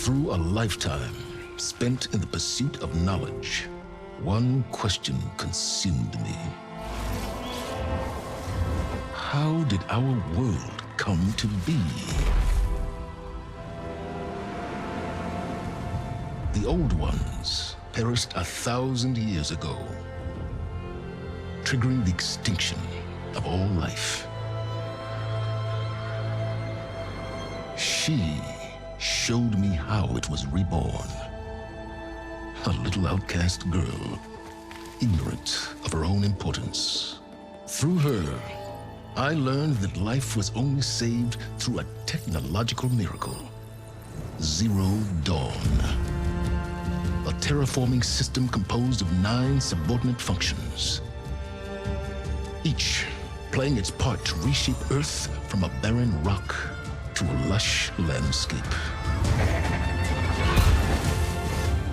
Through a lifetime spent in the pursuit of knowledge, one question consumed me. How did our world come to be? The old ones perished 1,000 years ago, triggering the extinction of all life. She showed me how it was reborn. A little outcast girl, ignorant of her own importance. Through her, I learned that life was only saved through a technological miracle. Zero Dawn. A terraforming system composed of 9 subordinate functions, each playing its part to reshape Earth from a barren rock to a lush landscape.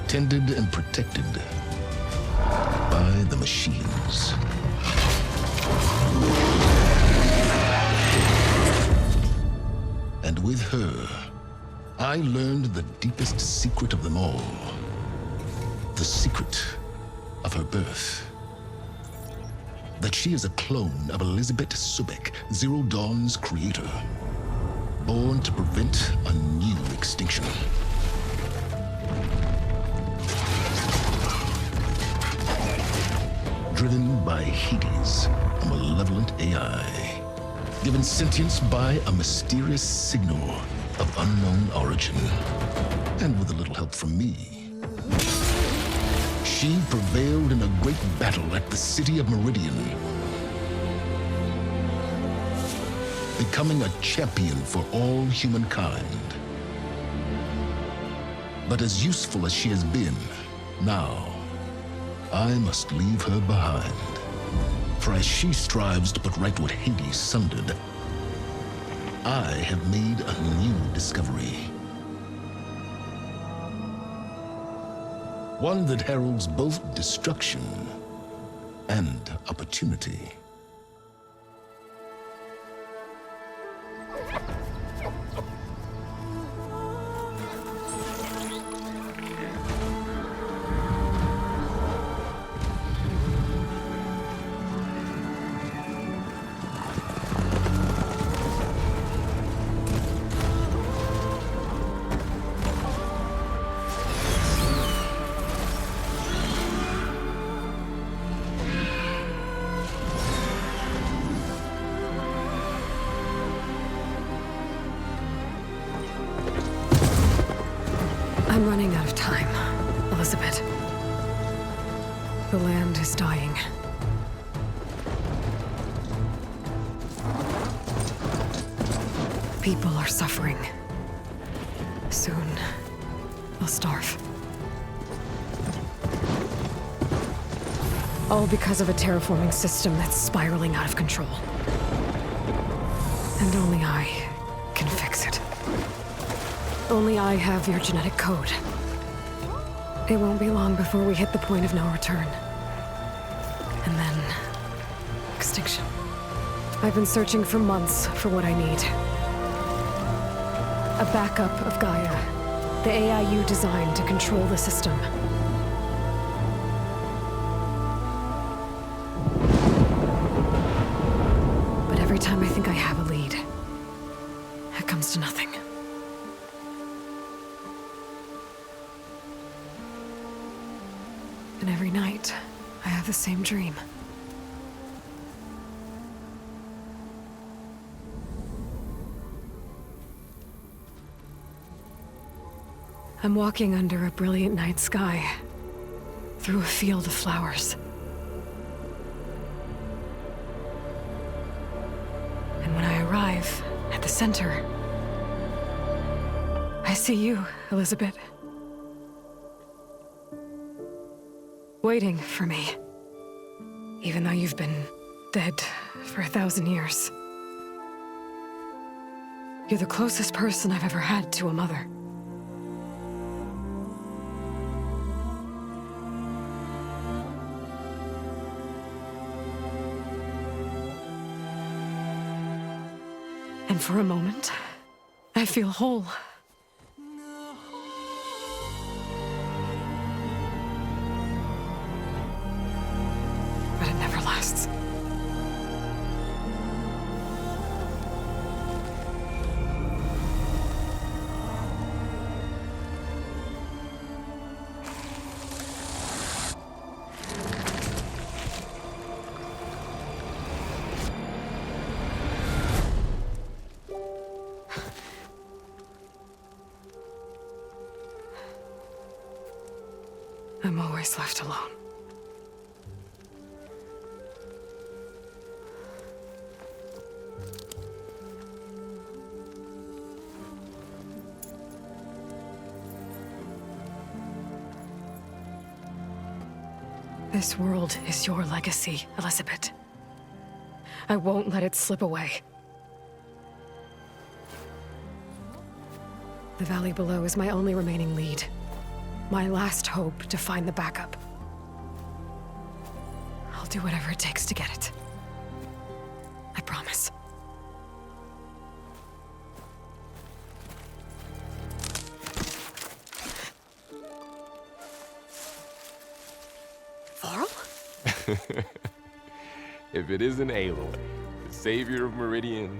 Tended and protected by the machines. And with her, I learned the deepest secret of them all. The secret of her birth. That she is a clone of Elizabeth Subek, Zero Dawn's creator. Born to prevent a new extinction. Driven by Hades, a malevolent AI. Given sentience by a mysterious signal of unknown origin. And with a little help from me, she prevailed in a great battle at the city of Meridian, becoming a champion for all humankind. But as useful as she has been, now I must leave her behind. For as she strives to put right what Hades sundered, I have made a new discovery. One that heralds both destruction and opportunity. I'm running out of time, Elizabeth. The land is dying. People are suffering. Soon, they'll starve. All because of a terraforming system that's spiraling out of control. And only I can fix it. Only I have your genetic code. It won't be long before we hit the point of no return. And then... extinction. I've been searching for months for what I need. A backup of Gaia. The AI you designed to control the system. But every time I think I have a lead, it comes to nothing. And every night, I have the same dream. I'm walking under a brilliant night sky, through a field of flowers. And when I arrive at the center, I see you, Elizabeth. Waiting for me, even though you've been dead for 1,000 years. You're the closest person I've ever had to a mother. And for a moment, I feel whole. I'm always left alone. This world is your legacy, Elizabeth. I won't let it slip away. The valley below is my only remaining lead. My last hope to find the backup. I'll do whatever it takes to get it. I promise. Varl? If it isn't Aloy, the savior of Meridian,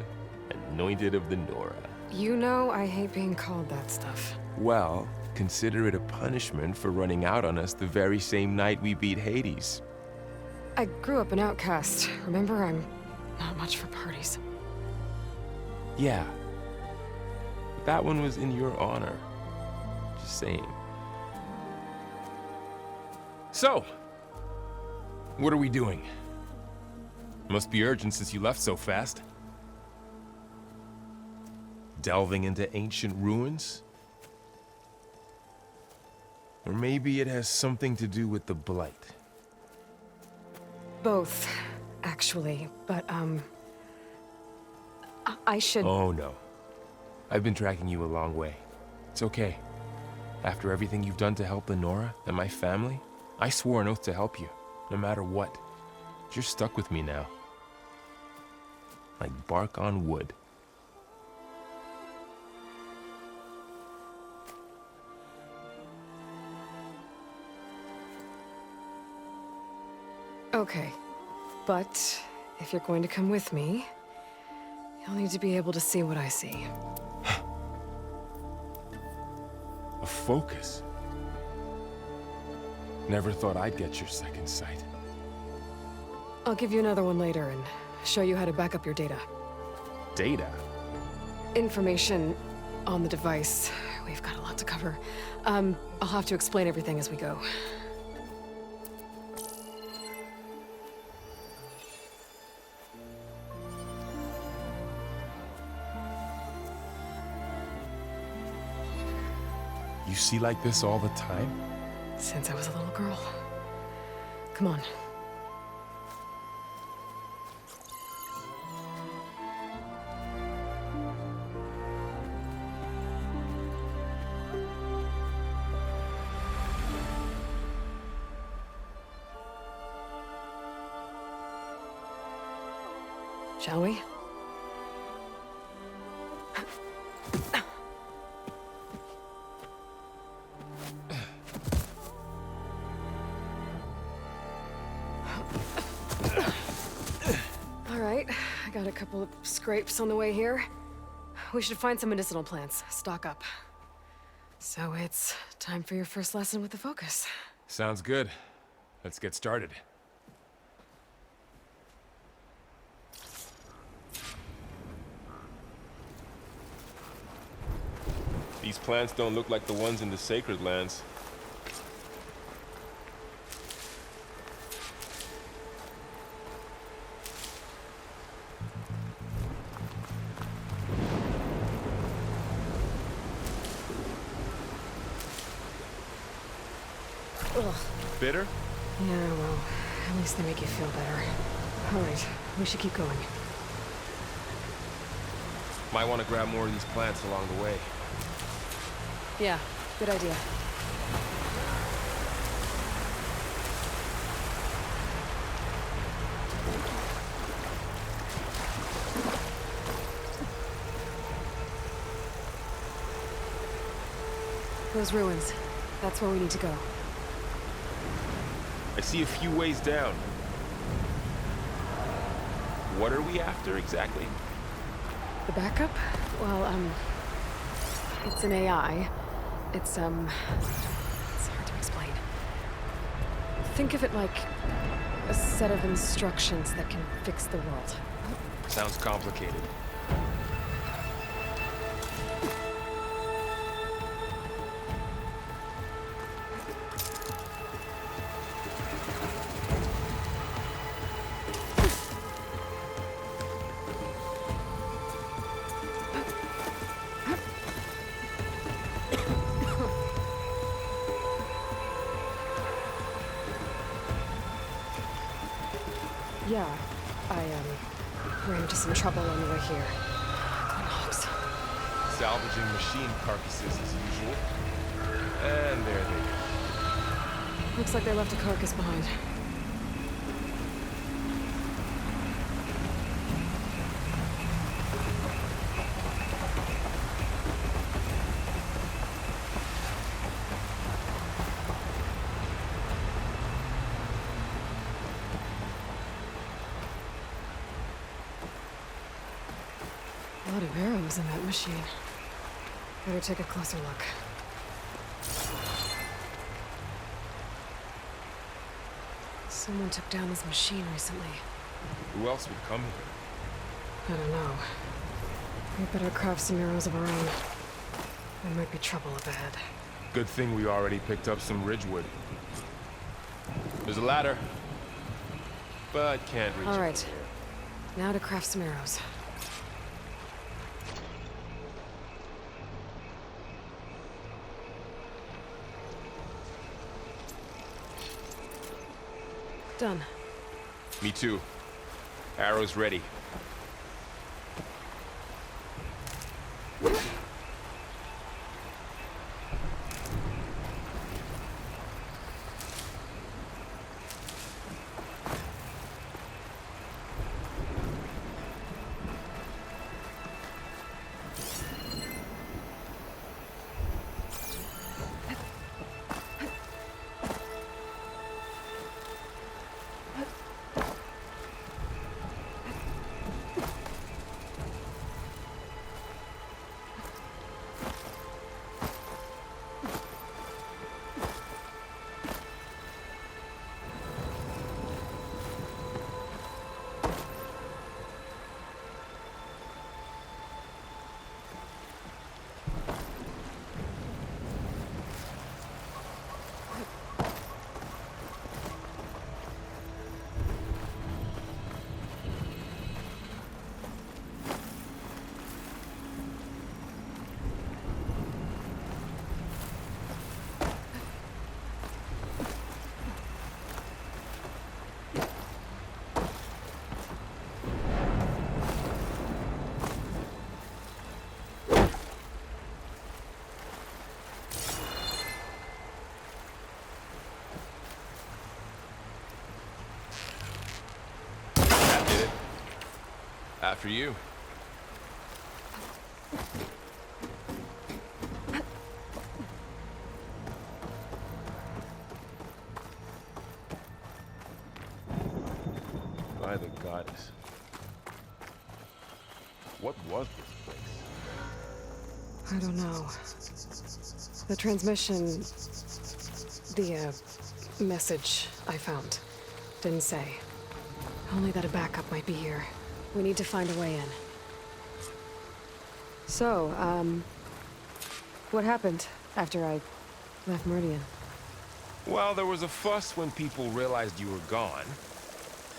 anointed of the Nora. You know I hate being called that stuff. Well, consider it a punishment for running out on us the very same night we beat Hades. I grew up an outcast. Remember, I'm not much for parties. Yeah. That one was in your honor. Just saying. So, what are we doing? Must be urgent since you left so fast. Delving into ancient ruins? Or maybe it has something to do with the Blight. Both, actually, but, I should... Oh, no. I've been tracking you a long way. It's okay. After everything you've done to help the Nora and my family, I swore an oath to help you, no matter what. You're stuck with me now. Like bark on wood. Okay, but if you're going to come with me, you'll need to be able to see what I see. A focus? Never thought I'd get your second sight. I'll give you another one later and show you how to back up your data. Data? Information on the device. We've got a lot to cover. I'll have to explain everything as we go. You see like this all the time? Since I was a little girl. Come on. Shall we? All right, I got a couple of scrapes on the way here. We should find some medicinal plants, stock up. So it's time for your first lesson with the focus. Sounds good. Let's get started. These plants don't look like the ones in the Sacred Lands. Ugh. Bitter? Yeah, well, at least they make you feel better. All right, we should keep going. Might want to grab more of these plants along the way. Yeah, good idea. Those ruins. That's where we need to go. I see a few ways down. What are we after exactly? The backup? Well, it's an AI. It's hard to explain. Think of it like a set of instructions that can fix the world. Sounds complicated. Yeah, I, ran into some trouble on the way here. Hogs. Salvaging machine carcasses as usual. And there they go. Looks like they left a carcass behind. A lot of arrows in that machine. Better take a closer look. Someone took down this machine recently. Who else would come here? I don't know. We better craft some arrows of our own. There might be trouble up ahead. Good thing we already picked up some ridgewood. There's a ladder, but can't reach it. All right. Now to craft some arrows. Done. Me too. Arrows ready. After you. By the goddess. What was this place? I don't know. The transmission... the, message I found didn't say. Only that a backup might be here. We need to find a way in. So, what happened after I left Meridian? Well, there was a fuss when people realized you were gone.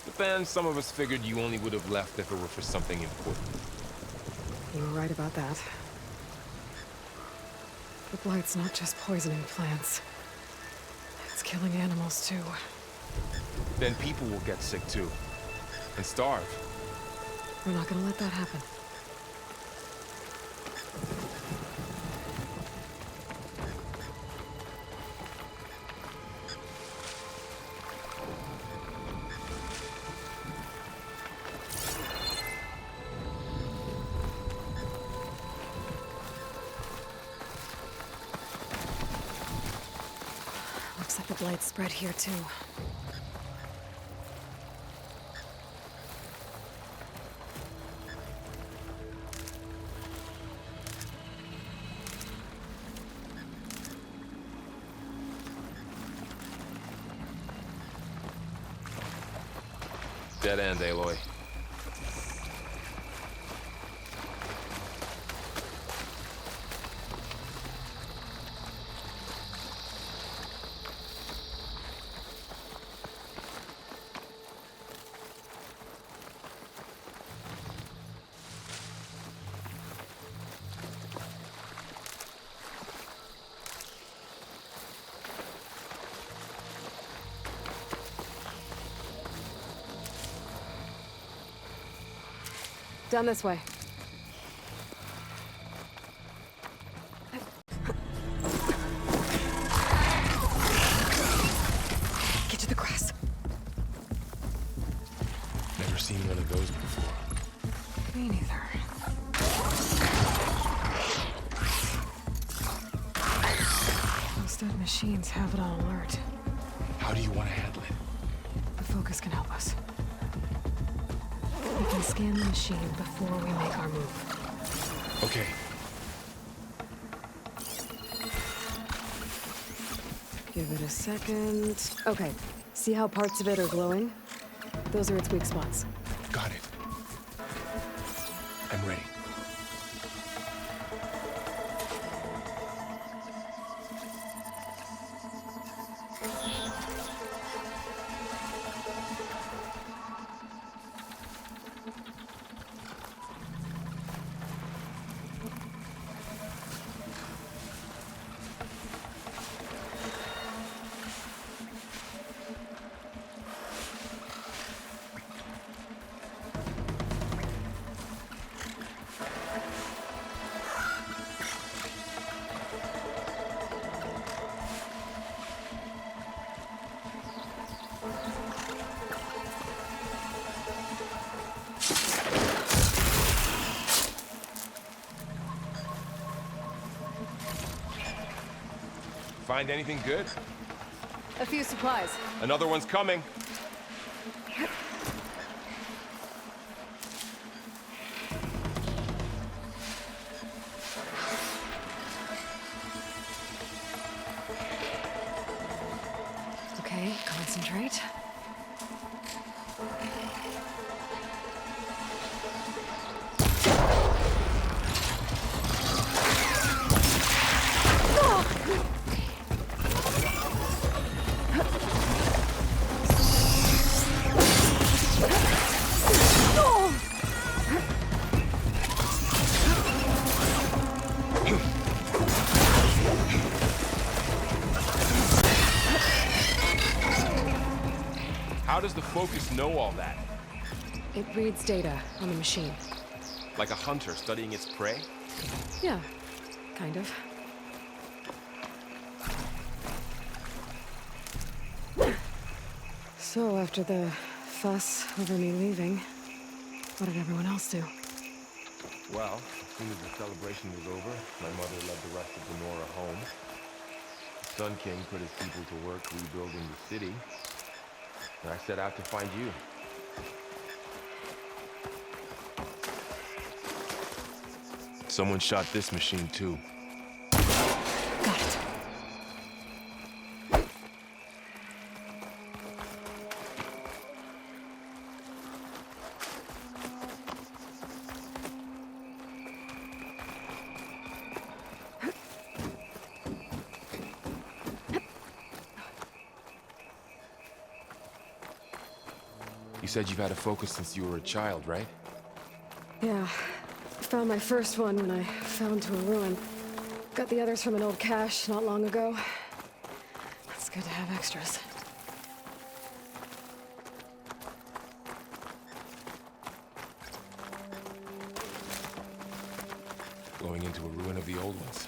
But then some of us figured you only would have left if it were for something important. You were right about that. The Blight's not just poisoning plants. It's killing animals, too. Then people will get sick, too. And starve. We're not gonna let that happen. Looks like the blight spread here, too. Dead end, Aloy. Down this way. Get to the grass. Never seen one of those before. Me neither. Those dead machines have it on alert. How do you want to handle it? The focus can help us. We can scan the machine before we make our move. Okay. Give it a second. Okay. See how parts of it are glowing? Those are its weak spots. Got it. I'm ready. Find anything good? A few supplies. Another one's coming. Okay, concentrate. How does the focus know all that? It reads data on the machine. Like a hunter studying its prey? Yeah, kind of. So, after the fuss over me leaving, what did everyone else do? Well, as soon as the celebration was over, my mother led the rest of the Nora home. The Sun King put his people to work rebuilding the city, and I set out to find you. Someone shot this machine too. Got it. You said you've had a focus since you were a child, right? Yeah. Found my first one when I fell into a ruin. Got the others from an old cache not long ago. It's good to have extras. Going into a ruin of the old ones.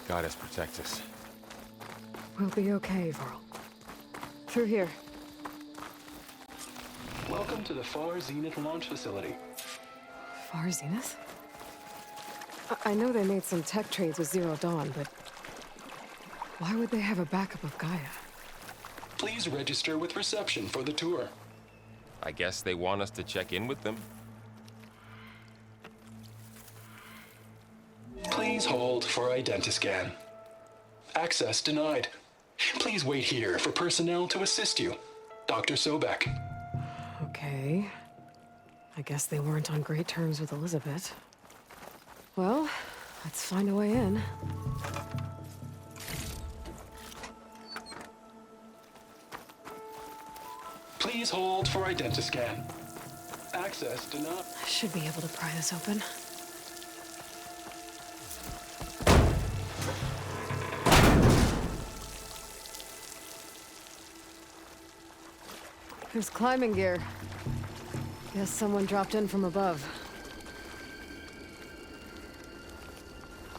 Goddess protect us. We'll be okay, Varl. Through here. Welcome to the Far Zenith launch facility. Far Zenith? I know they made some tech trades with Zero Dawn, but why would they have a backup of Gaia? Please register with reception for the tour. I guess they want us to check in with them. Please hold for identiscan. Access denied. Please wait here for personnel to assist you. Dr. Sobek. Okay. I guess they weren't on great terms with Elizabeth. Well, let's find a way in. Please hold for identiscan. Access denied. I should be able to pry this open. There's climbing gear. Guess someone dropped in from above.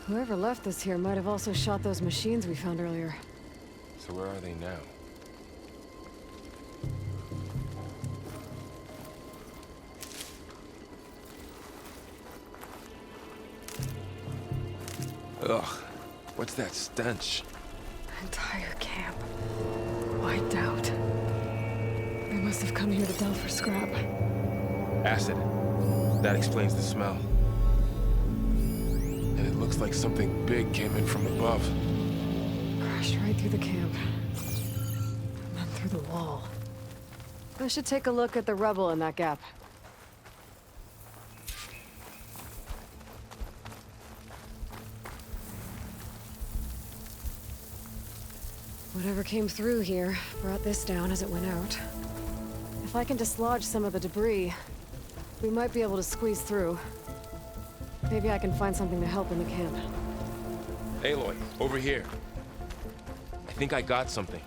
Whoever left this here might have also shot those machines we found earlier. So where are they now? Ugh, what's that stench? Entire camp. Wiped out. They must have come here to delve for scrap. Acid. That explains the smell. And it looks like something big came in from above. Crashed right through the camp. And then through the wall. I should take a look at the rubble in that gap. Whatever came through here brought this down as it went out. If I can dislodge some of the debris, we might be able to squeeze through. Maybe I can find something to help in the camp. Aloy, over here. I think I got something.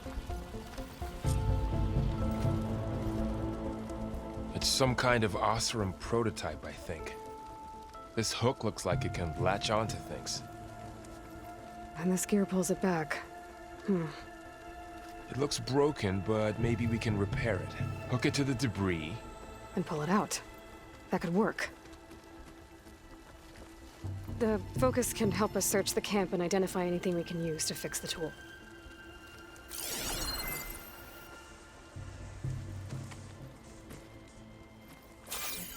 It's some kind of Oseram prototype, I think. This hook looks like it can latch onto things. And this gear pulls it back. It looks broken, but maybe we can repair it. Hook it to the debris. And pull it out. That could work. The focus can help us search the camp and identify anything we can use to fix the tool.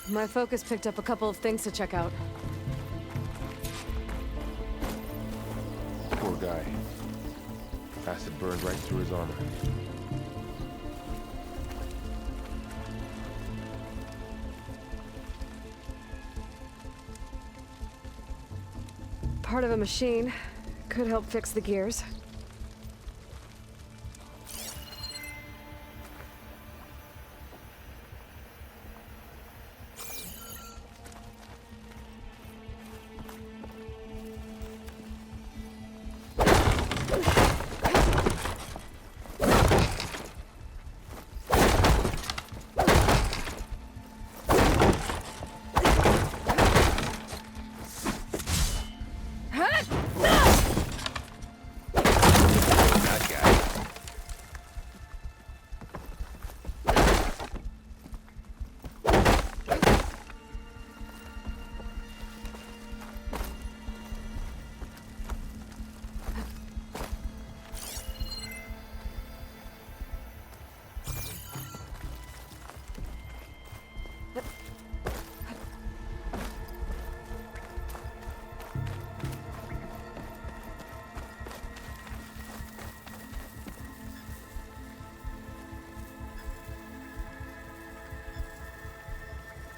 My focus picked up a couple of things to check out. Poor guy. Acid burned right through his armor. Part of a machine. Could help fix the gears.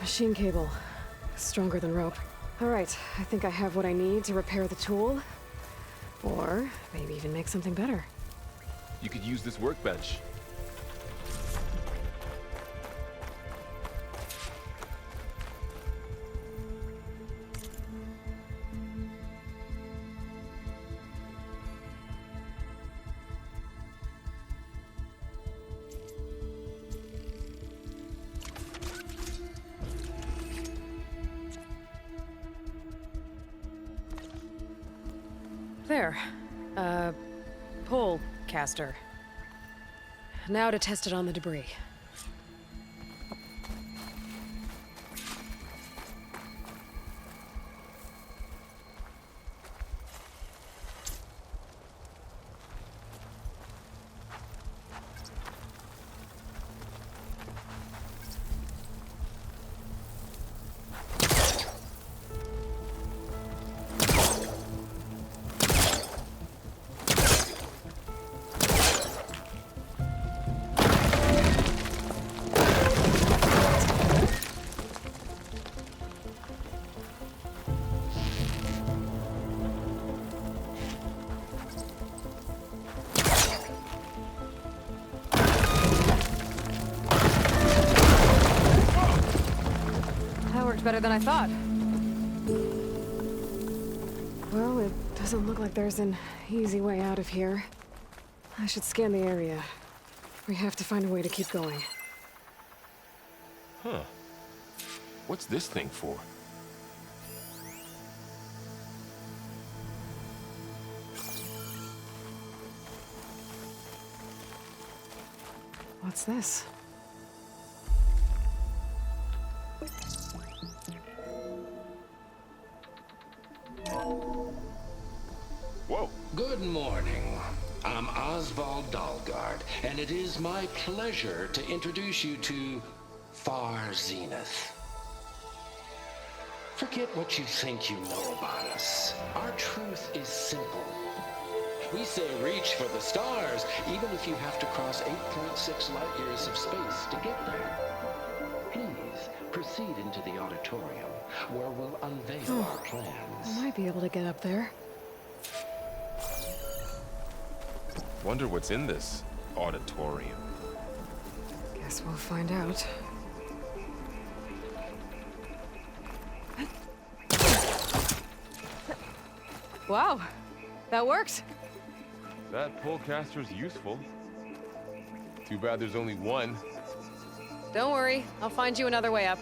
Machine cable. Stronger than rope. All right, I think I have what I need to repair the tool. Or maybe even make something better. You could use this workbench. There. Pole caster. Now to test it on the debris. Better than I thought. Well, it doesn't look like there's an easy way out of here. I should scan the area. We have to find a way to keep going. Huh. What's this thing for? What's this? Whoa! Good morning. I'm Oswald Dalgard, and it is my pleasure to introduce you to Far Zenith. Forget what you think you know about us. Our truth is simple. We say reach for the stars, even if you have to cross 8.6 light years of space to get there. Please proceed into the auditorium, where we'll unveil our plans. I might be able to get up there. Wonder what's in this auditorium. Guess we'll find out. Wow, that worked. That pullcaster's useful. Too bad there's only one. Don't worry, I'll find you another way up.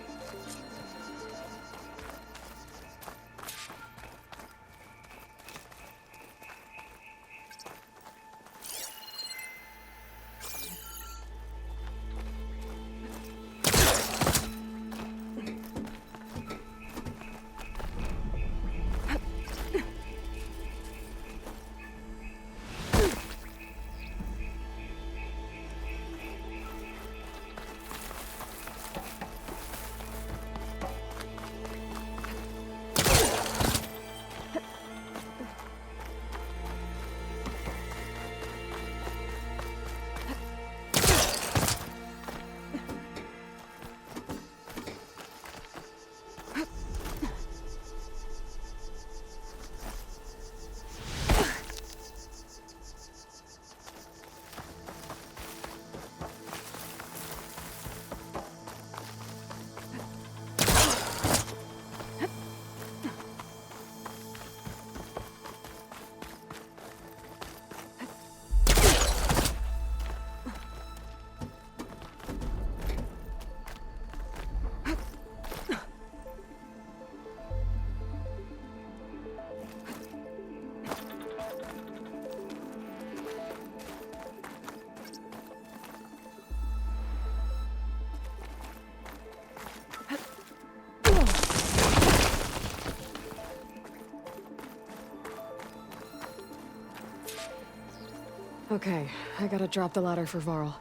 Okay, I gotta drop the ladder for Varl.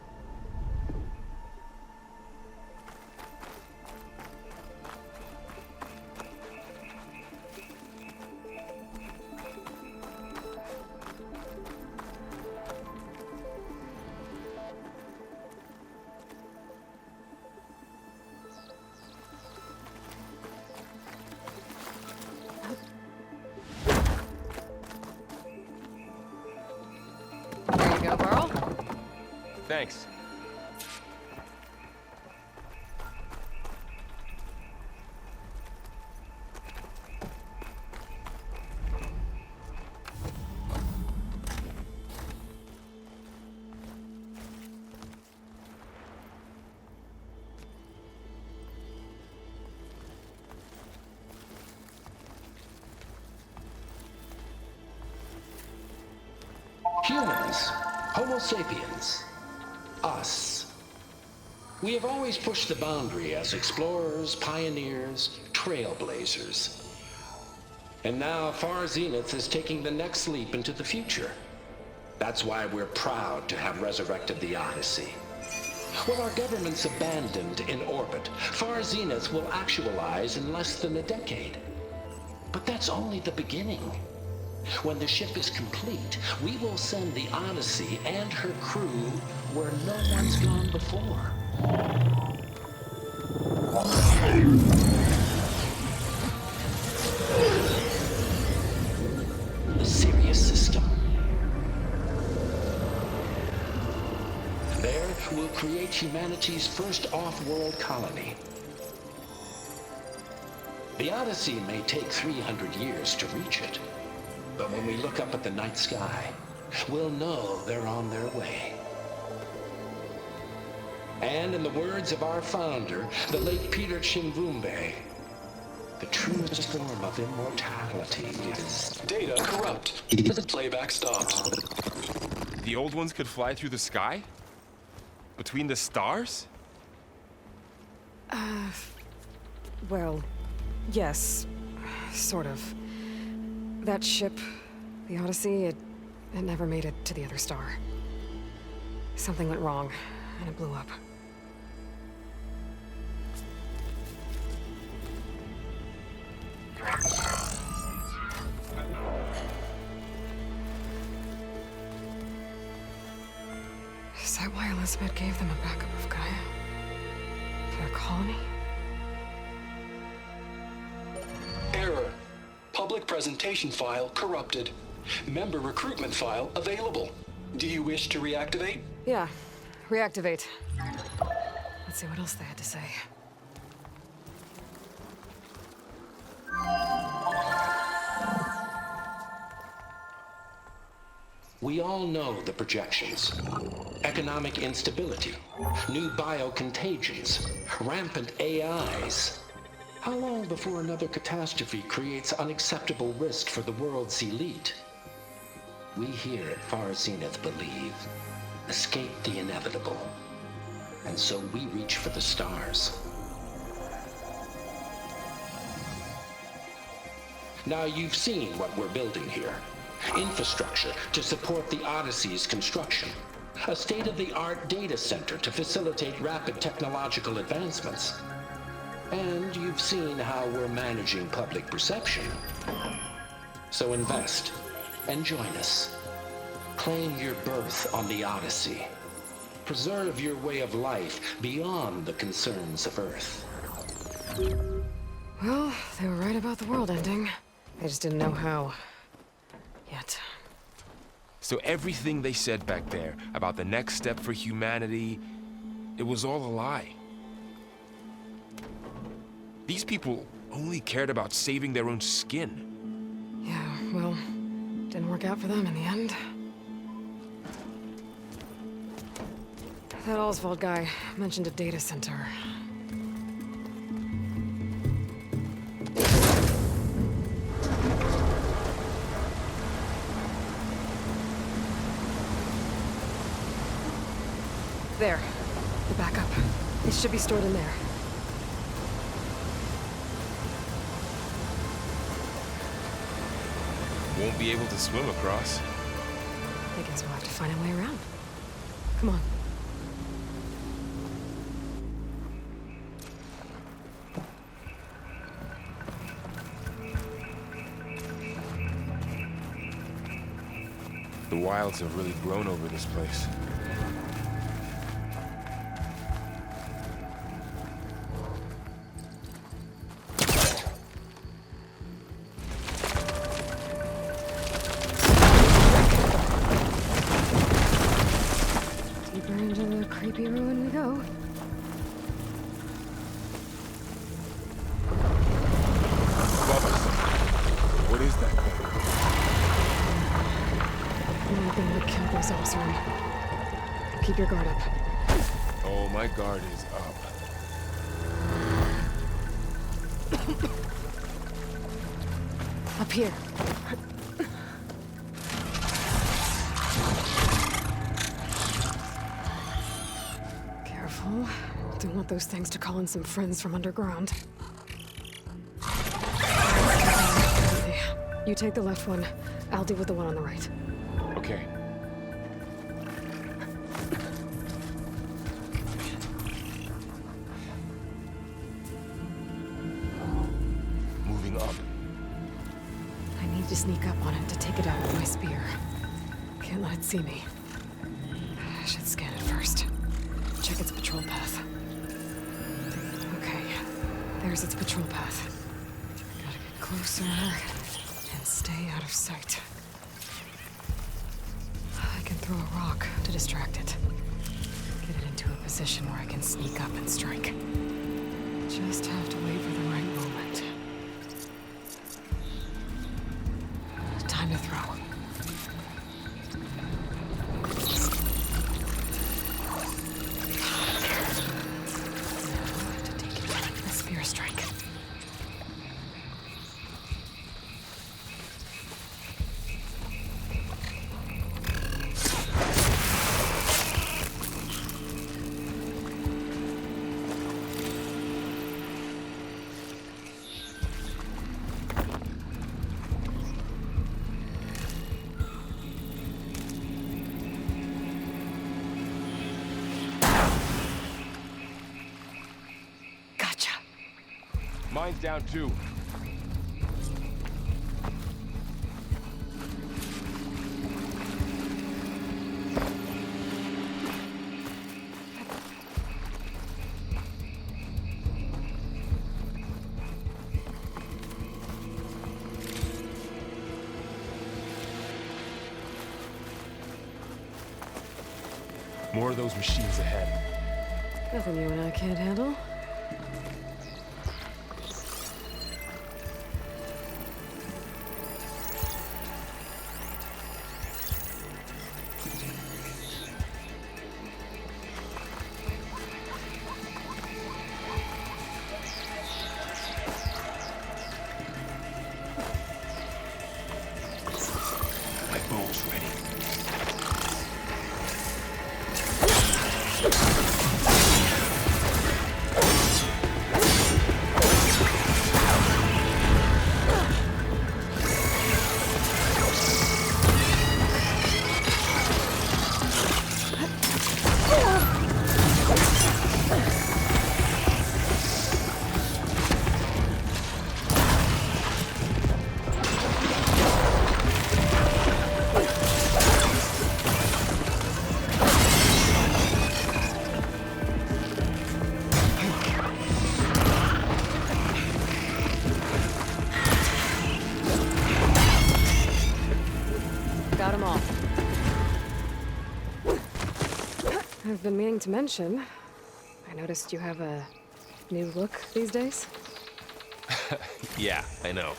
There you go, Varl. Thanks. Humans, Homo sapiens, us. We have always pushed the boundary as explorers, pioneers, trailblazers. And now Far Zenith is taking the next leap into the future. That's why we're proud to have resurrected the Odyssey. What our government's abandoned in orbit, Far Zenith will actualize in less than a decade. But that's only the beginning. When the ship is complete, we will send the Odyssey and her crew where no one's gone before. The Sirius system. There, we'll create humanity's first off-world colony. The Odyssey may take 300 years to reach it. But when we look up at the night sky, we'll know they're on their way. And in the words of our founder, the late Peter Chimvumbe, the truest form of immortality is... Data corrupt. Playback stopped. The old ones could fly through the sky? Between the stars? Well, yes. Sort of. That ship, the Odyssey, it never made it to the other star. Something went wrong, and it blew up. Is that why Elizabeth gave them a backup of Gaia? For their colony? Error. Public presentation file corrupted. Member recruitment file available. Do you wish to reactivate? Yeah. Reactivate. Let's see what else they had to say. We all know the projections. Economic instability, new biocontagions, rampant AIs. How long before another catastrophe creates unacceptable risk for the world's elite? We here at Far Zenith believe, escape the inevitable. And so we reach for the stars. Now you've seen what we're building here. Infrastructure to support the Odyssey's construction. A state-of-the-art data center to facilitate rapid technological advancements. And you've seen how we're managing public perception. So invest and join us. Claim your berth on the Odyssey. Preserve your way of life beyond the concerns of Earth. Well, they were right about the world ending. They just didn't know how. Yet. So everything they said back there about the next step for humanity, it was all a lie. These people only cared about saving their own skin. Yeah, well, didn't work out for them in the end. That Oswald guy mentioned a data center. There. The backup. It should be stored in there. Won't be able to swim across. I guess we'll have to find a way around. Come on. The wilds have really grown over this place. Deeper into the creepy ruin we go. Above us. What is that thing? Anything that killed those Osram. Keep your guard up. Oh, my guard is up. Up here. Careful. Don't want those things to call in some friends from underground. Okay. You take the left one. I'll deal with the one on the right. Okay. Moving up. I need to sneak up on it to take it out with my spear. Can't let it see me. I should scan it first. Check its patrol path. Okay, there's its patrol path. Gotta get closer and stay out of sight. I can throw a rock to distract it. Get it into a position where I can sneak up and strike. Just have to wait for the right moment. Time to throw. Mine's down too. More of those machines ahead. Nothing you and I can't handle. My bow's ready. Got them all. I've been meaning to mention, I noticed you have a new look these days. Yeah, I know.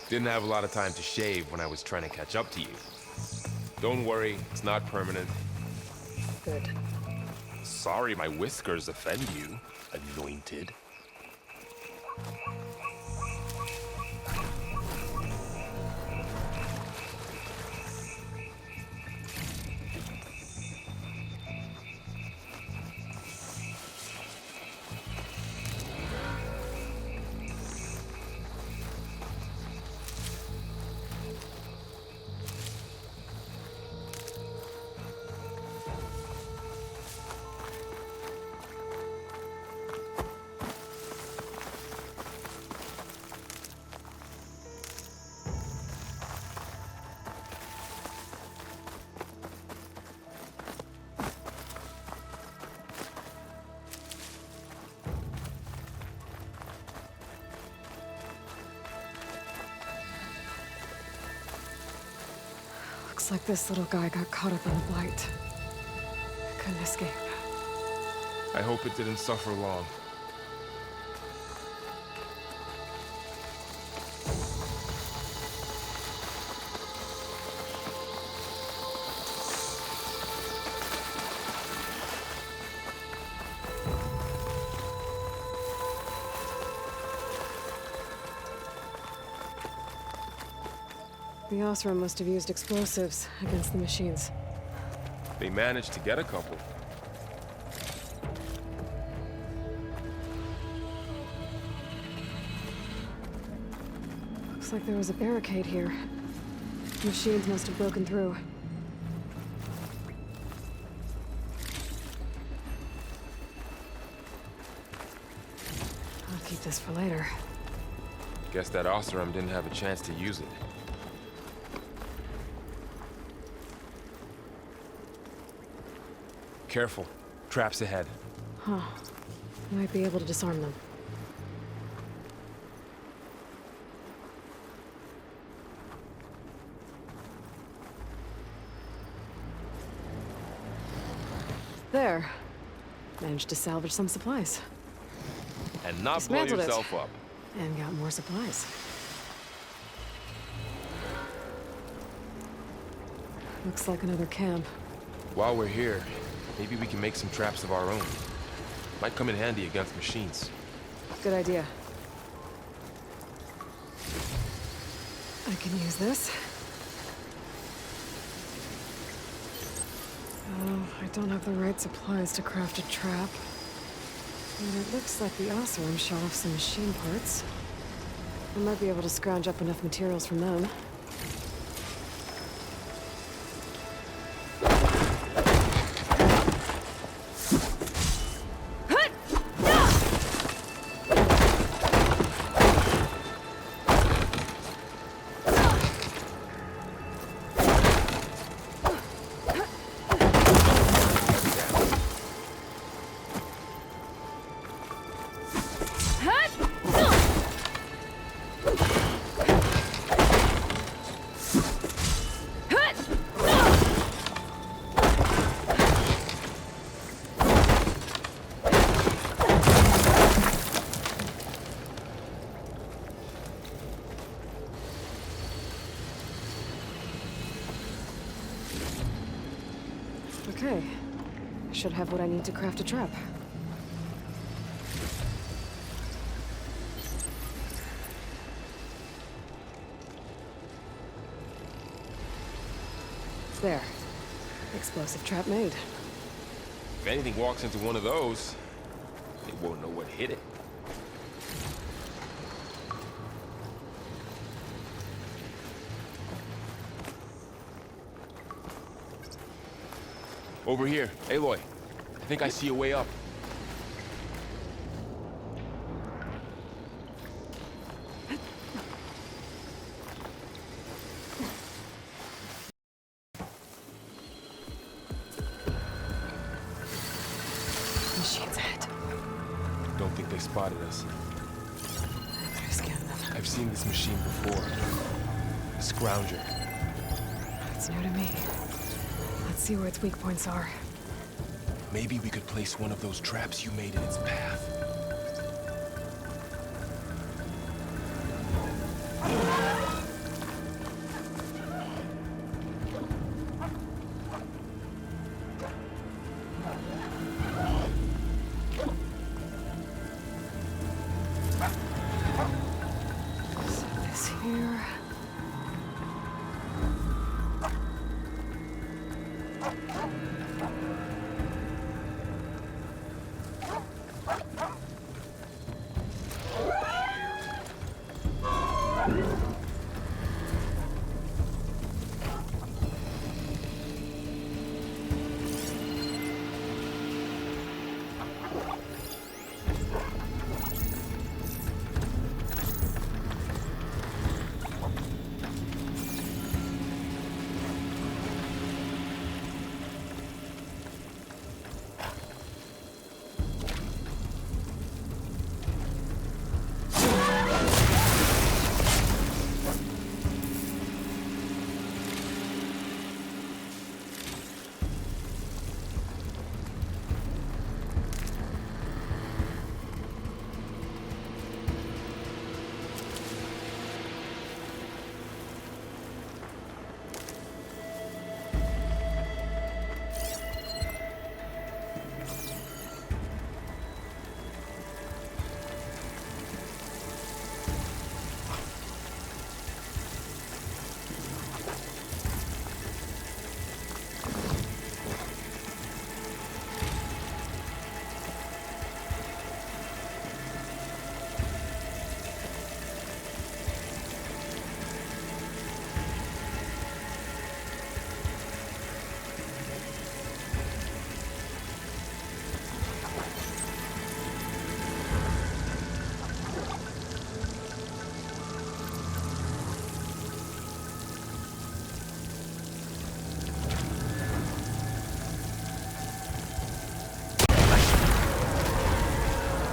Didn't have a lot of time to shave when I was trying to catch up to you. Don't worry, it's not permanent. Good. Sorry my whiskers offend you, anointed. Looks like this little guy got caught up in the blight. Couldn't escape. I hope it didn't suffer long. The Osram must have used explosives against the machines. They managed to get a couple. Looks like there was a barricade here. Machines must have broken through. I'll keep this for later. Guess that Osram didn't have a chance to use it. Careful. Traps ahead. Huh. Might be able to disarm them. There. Managed to salvage some supplies. And not blow Dismantled it. yourself up. And got more supplies. Looks like another camp. While we're here, maybe we can make some traps of our own. Might come in handy against machines. Good idea. I can use this. Oh, I don't have the right supplies to craft a trap. But it looks like the Osram shot off some machine parts. I might be able to scrounge up enough materials from them. Okay. I should have what I need to craft a trap. There. Explosive trap made. If anything walks into one of those, they won't know what hit it. Over here, Aloy. I think I see a way up. Machine's ahead. Don't think they spotted us. I better scan them. I've seen this machine before. A scrounger. It's new to me. Let's see where its weak points are. Maybe we could place one of those traps you made in its path. Set this here.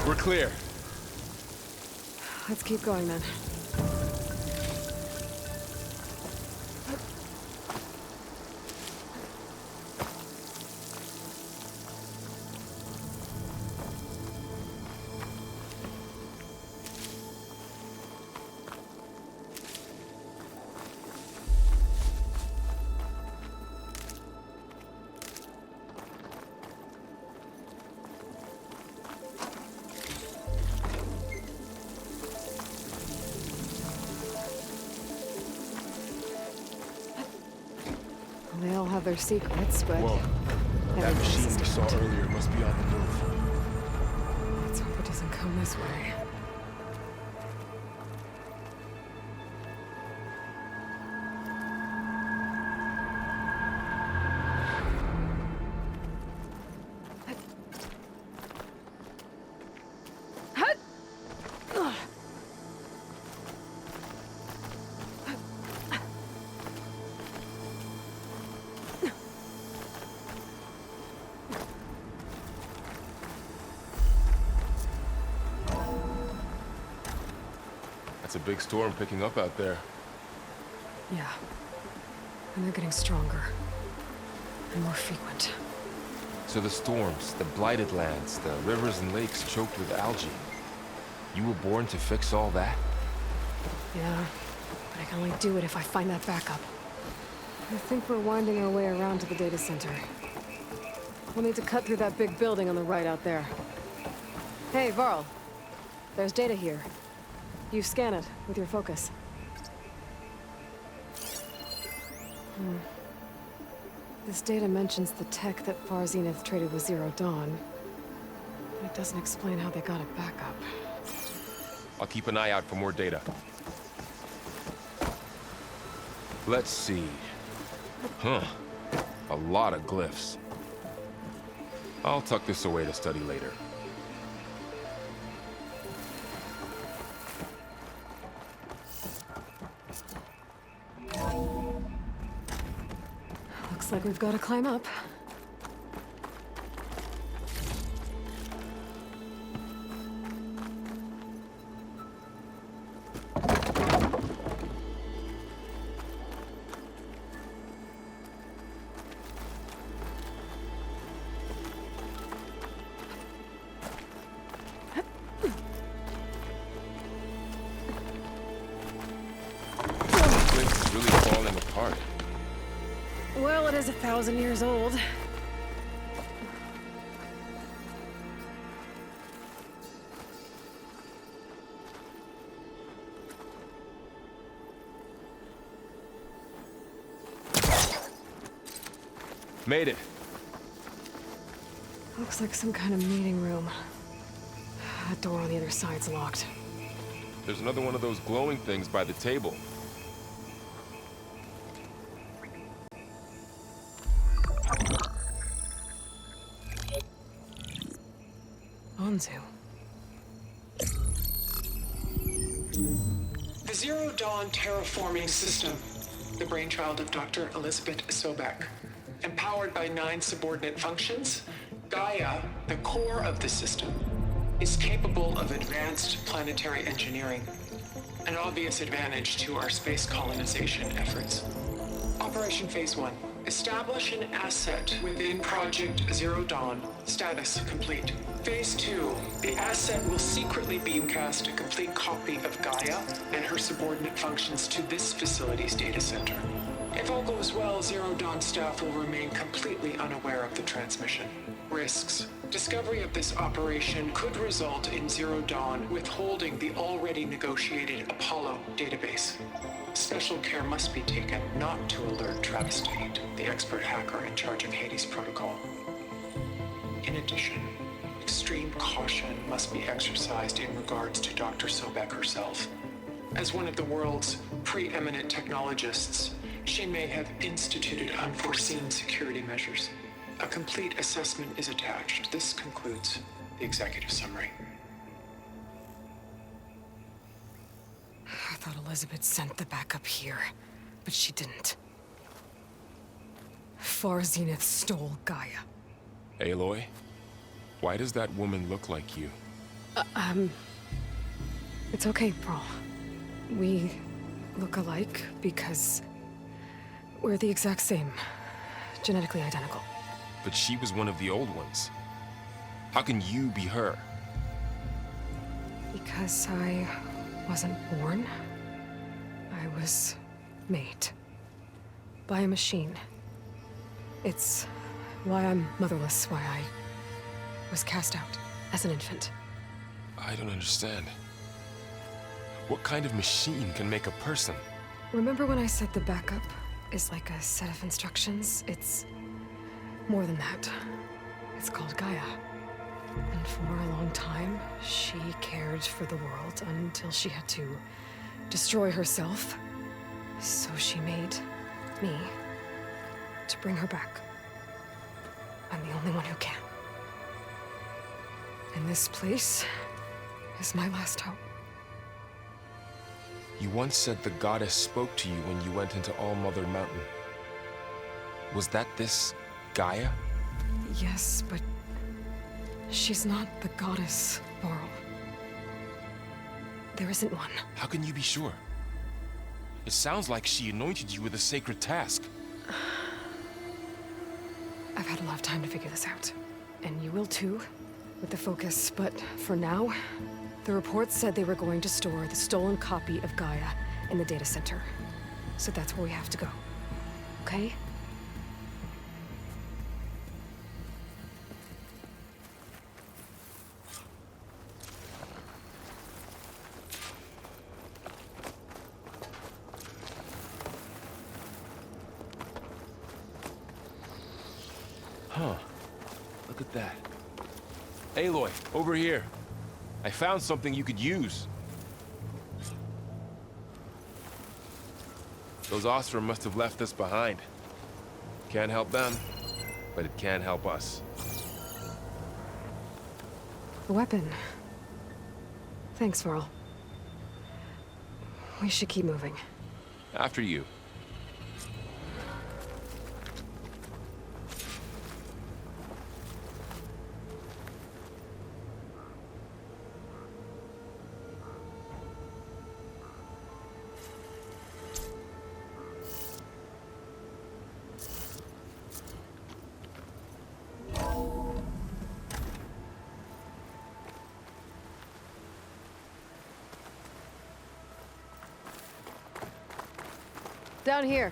We're clear. Let's keep going then. They all have their secrets, but... Whoa. That everything's machine we saw different. earlier must be on the move. Let's hope it doesn't come this way. That's a big storm picking up out there. Yeah. And they're getting stronger. And more frequent. So the storms, the blighted lands, the rivers and lakes choked with algae. You were born to fix all that? Yeah. But I can only do it if I find that backup. I think we're winding our way around to the data center. We'll need to cut through that big building on the right out there. Hey, Varl. There's data here. You scan it with your focus. This data mentions the tech that Far Zenith traded with Zero Dawn. But it doesn't explain how they got it back up. I'll keep an eye out for more data. Let's see. Huh. A lot of glyphs. I'll tuck this away to study later. Looks like we've got to climb up. This is really falling apart. Well, it is 1,000 years old. Made it. Looks like some kind of meeting room. That door on the other side's locked. There's another one of those glowing things by the table. Anzu. The Zero Dawn terraforming system, the brainchild of Dr. Elizabeth Sobek. Empowered by 9 subordinate functions, Gaia, the core of the system, is capable of advanced planetary engineering, an obvious advantage to our space colonization efforts. Operation Phase 1. Establish an asset within Project Zero Dawn. Status complete. Phase 2. The asset will secretly beamcast a complete copy of Gaia and her subordinate functions to this facility's data center. If all goes well, Zero Dawn staff will remain completely unaware of the transmission. Risks. Discovery of this operation could result in Zero Dawn withholding the already negotiated Apollo database. Special care must be taken not to alert Travis Tate, the expert hacker in charge of Hades Protocol. In addition, extreme caution must be exercised in regards to Dr. Sobek herself. As one of the world's preeminent technologists, she may have instituted unforeseen security measures. A complete assessment is attached. This concludes the executive summary. I thought Elizabeth sent the backup here, but she didn't. Far Zenith stole Gaia. Aloy? Why does that woman look like you? It's okay, Pearl. We look alike because we're the exact same. Genetically identical. But she was one of the old ones. How can you be her? Because I wasn't born. I was made. By a machine. It's why I'm motherless, why I was cast out as an infant. I don't understand. What kind of machine can make a person? Remember when I said the backup is like a set of instructions? It's more than that. It's called Gaia. And for a long time, she cared for the world until she had to destroy herself. So she made me to bring her back. I'm the only one who can. And this place is my last hope. You once said the goddess spoke to you when you went into All-Mother Mountain. Was that this Gaia? Yes, but she's not the goddess, Varl. There isn't one. How can you be sure? It sounds like she anointed you with a sacred task. I've had a lot of time to figure this out. And you will too, with the focus. But for now, the reports said they were going to store the stolen copy of Gaia in the data center. So that's where we have to go. Okay? Huh. Look at that. Aloy, over here. I found something you could use. Those Ostrom must have left us behind. Can't help them, but it can help us. A weapon. Thanks, Varl. We should keep moving. After you. Down here.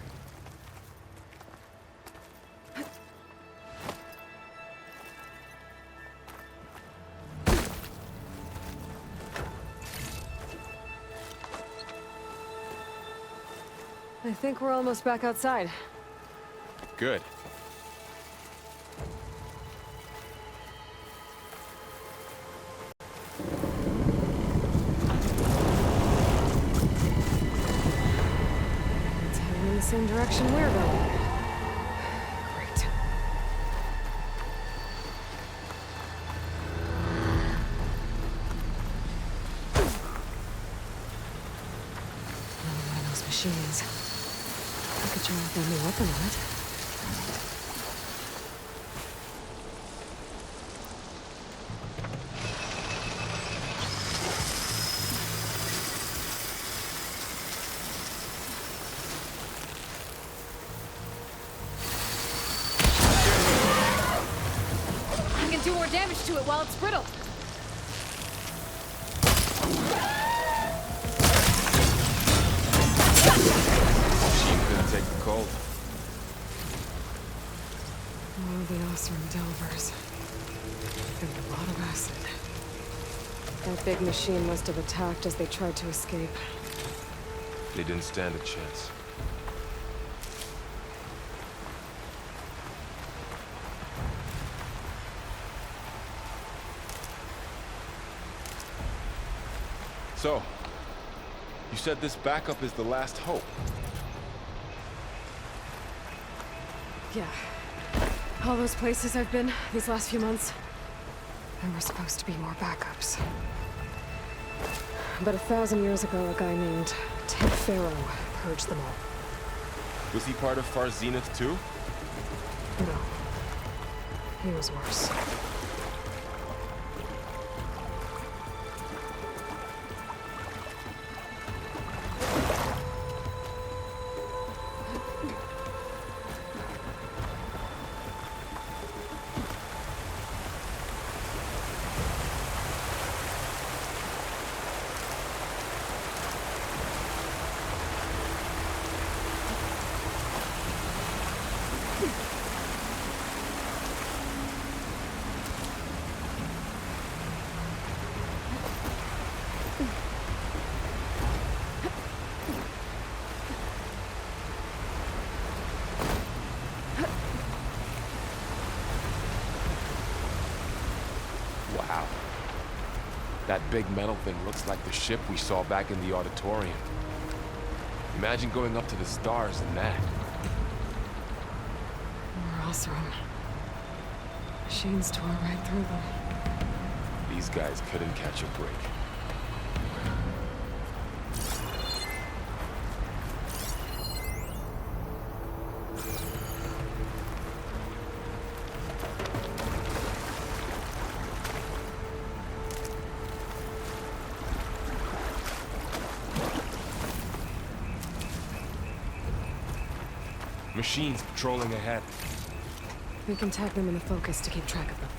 I think we're almost back outside. Good. It's heading in the same direction we're going. Great. Another one of those machines. I could try out that new weapon on it. You can do more damage to it while it's brittle. She couldn't take the cold. Oh, the Ostrom Delvers. And a lot of acid. That big machine must have attacked as they tried to escape. They didn't stand a chance. So, you said this backup is the last hope. Yeah. All those places I've been these last few months, there were supposed to be more backups. But 1,000 years ago, a guy named Ted Pharaoh purged them all. Was he part of Far Zenith too? No. He was worse. Wow. That big metal thing looks like the ship we saw back in the auditorium. Imagine going up to the stars in that. More Ostrom. Machines tore right through them. These guys couldn't catch a break. Machines patrolling ahead. We can tag them in the focus to keep track of them.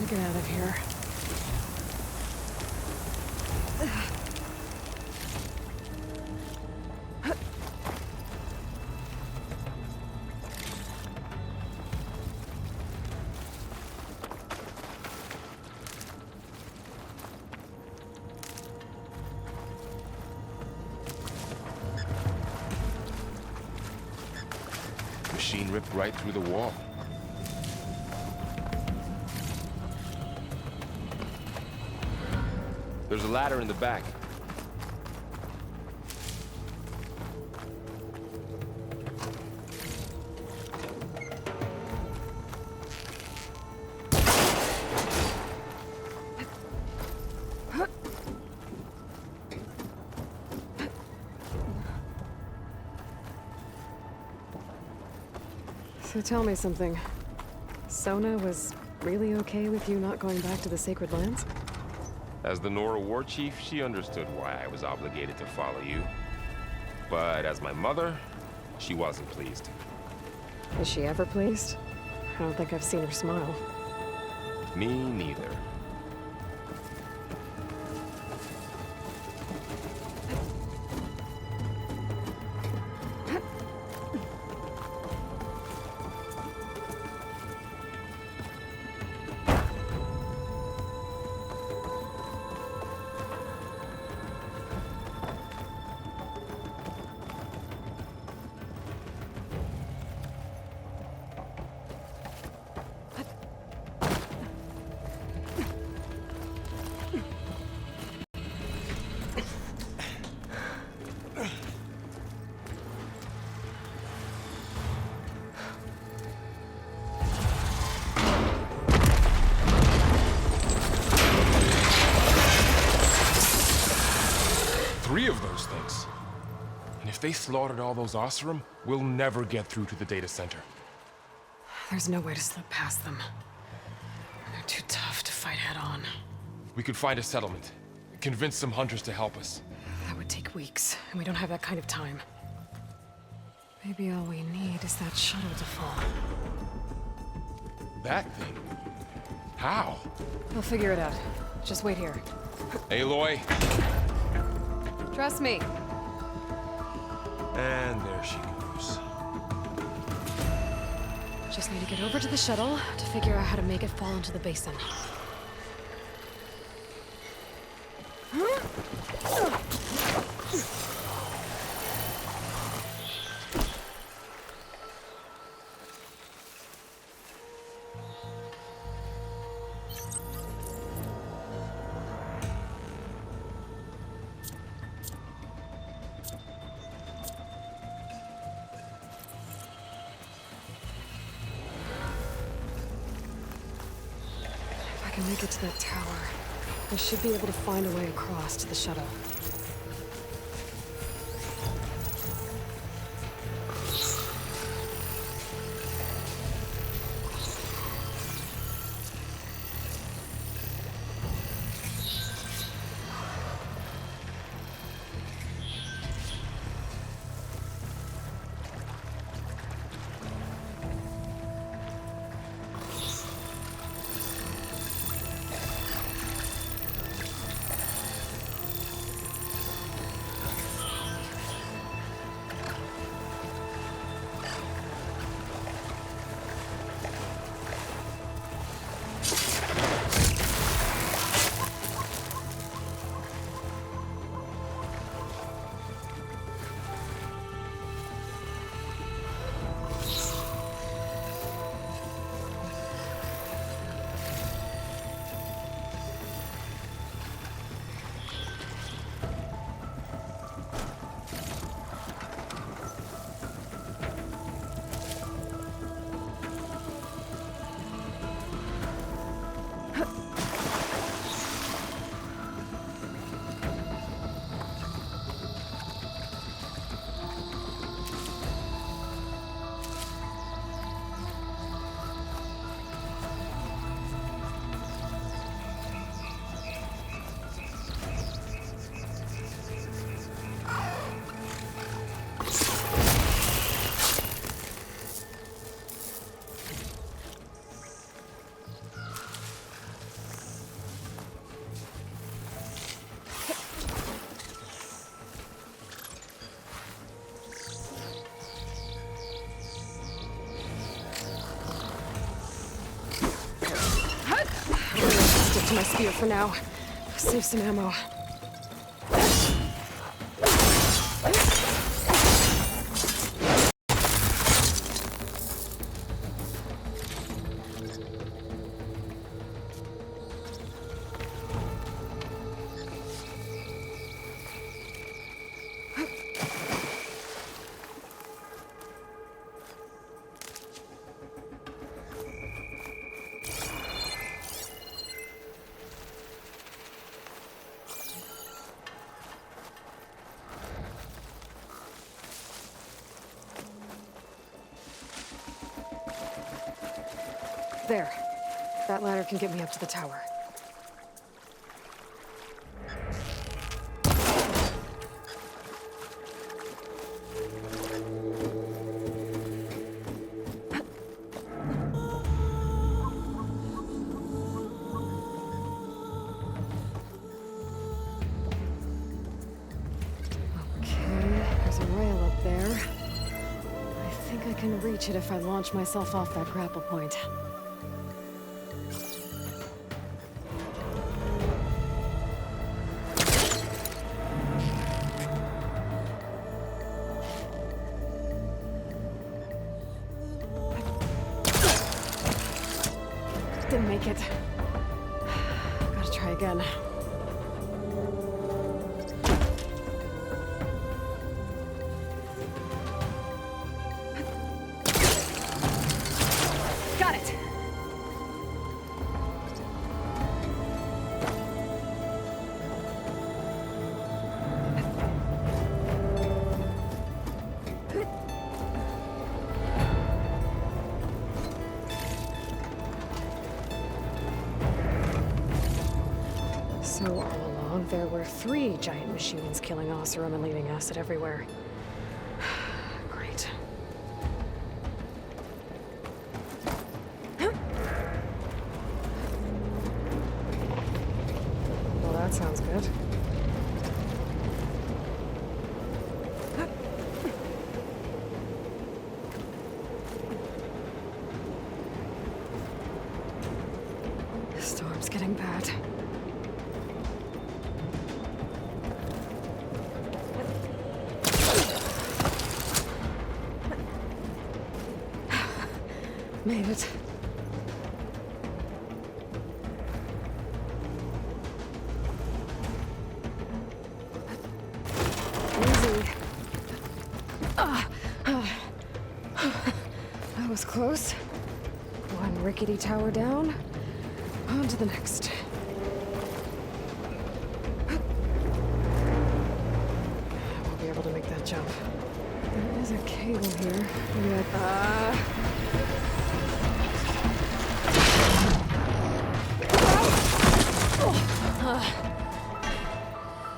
Gotta get out of here. Machine ripped right through the wall. There's a ladder in the back. So tell me something. Sona was really okay with you not going back to the Sacred Lands? As the Nora war chief, she understood why I was obligated to follow you. But as my mother, she wasn't pleased. Is she ever pleased? I don't think I've seen her smile. Me neither. Three of those things. And if they slaughtered all those Oseram, we'll never get through to the data center. There's no way to slip past them. They're too tough to fight head-on. We could find a settlement. Convince some hunters to help us. That would take weeks, and we don't have that kind of time. Maybe all we need is that shuttle to fall. That thing? How? We'll figure it out. Just wait here. Aloy. Trust me. And there she goes. Just need to get over to the shuttle to figure out how to make it fall into the basin. If I can make it to that tower, I should be able to find a way across to the shuttle. stick to my spear for now. Save some ammo. There. That ladder can get me up to the tower. Okay, there's a rail up there. I think I can reach it if I launch myself off that grapple point. Didn't make it. Gotta try again. Got it! So all along, there were 3 giant machines killing Oseram and leaving acid everywhere. Great. Well, that sounds good. The storm's getting bad. Made it. Easy. That was close. One rickety tower down. On to the next. I won't be able to make that jump. There is a cable here. Maybe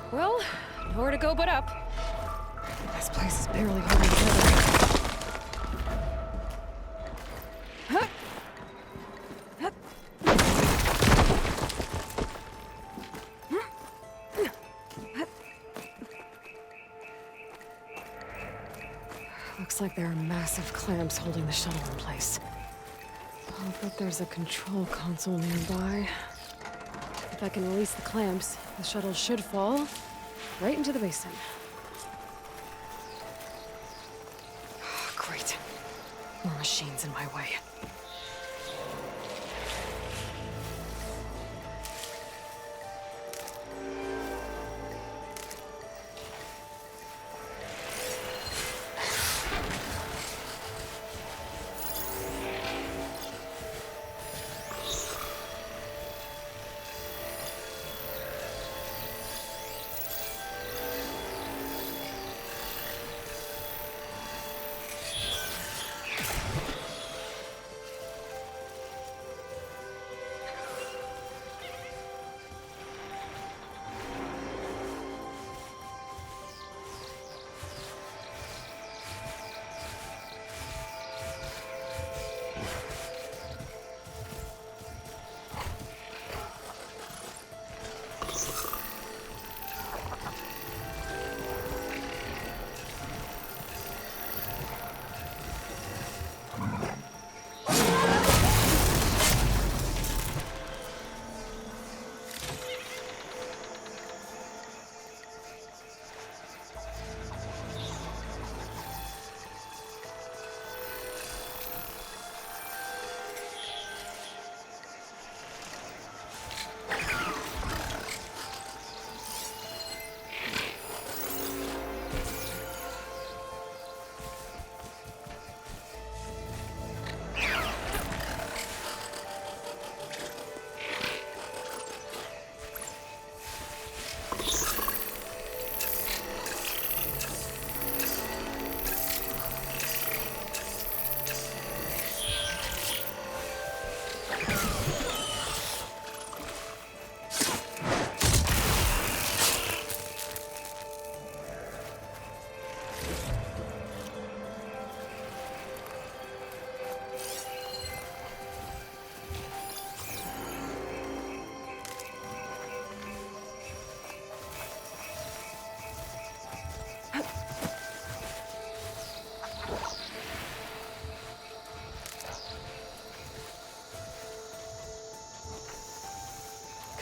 well, nowhere to go but up. This place is barely holding together. Looks like there are massive clamps holding the shuttle in place. I'll bet there's a control console nearby. If I can release the clamps, the shuttle should fall right into the basin. Great. More machines in my way.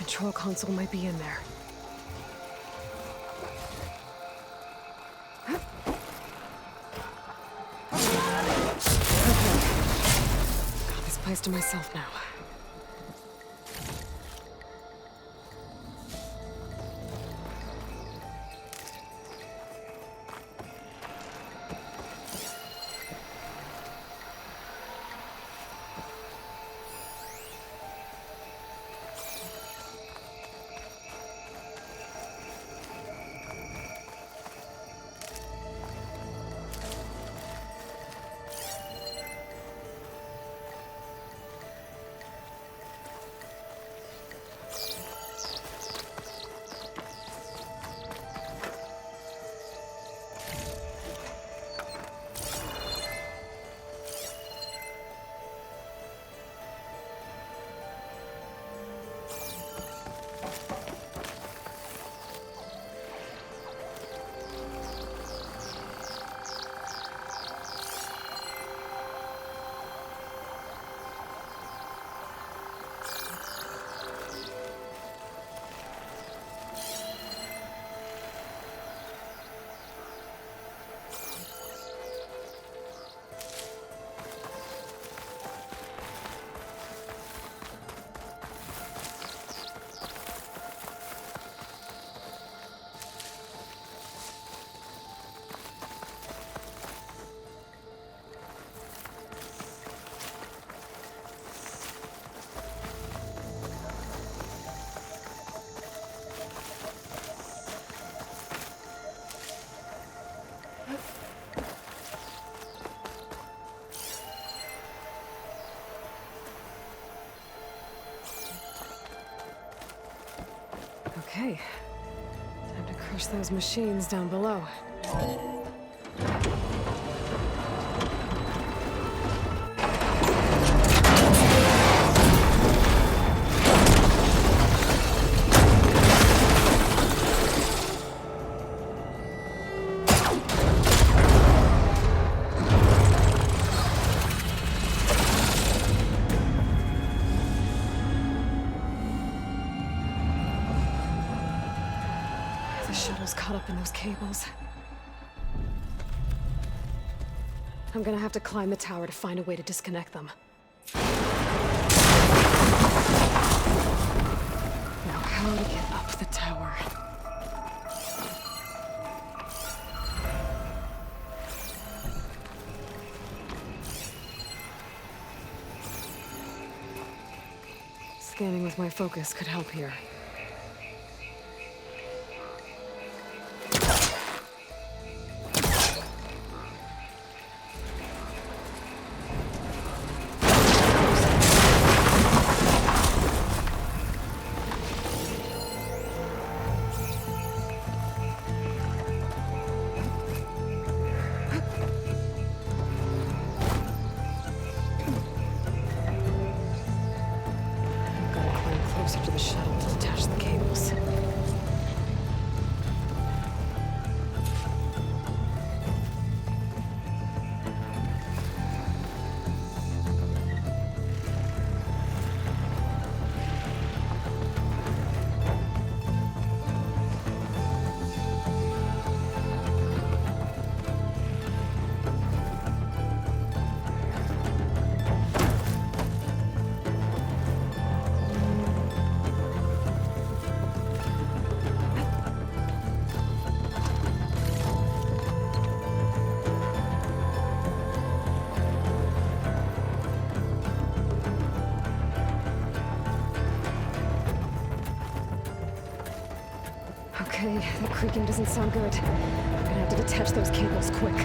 control console might be in there. Okay. Got this place to myself now. Okay. Time to crush those machines down below. The shuttle's caught up in those cables. I'm gonna have to climb the tower to find a way to disconnect them. Now, how to get up the tower? Scanning with my focus could help here. Closer to the shuttle to detach the cables. Okay, the creaking doesn't sound good. I'm gonna have to detach those cables quick.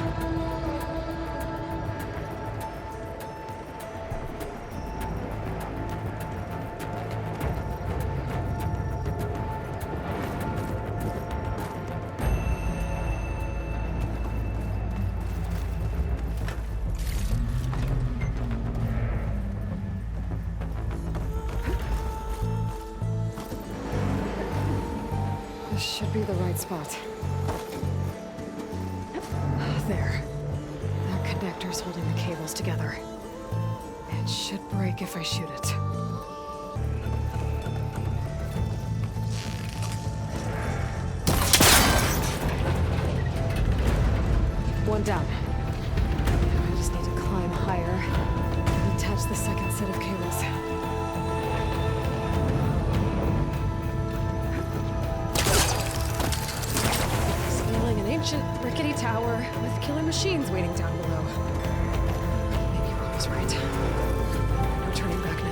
This should be the right spot. There. That connector's holding the cables together. It should break if I shoot it. one down. I just need to climb higher and attach the second set of cables. Scaling an ancient, rickety tower with killer machines waiting down below. Maybe Rob was right. No turning back now.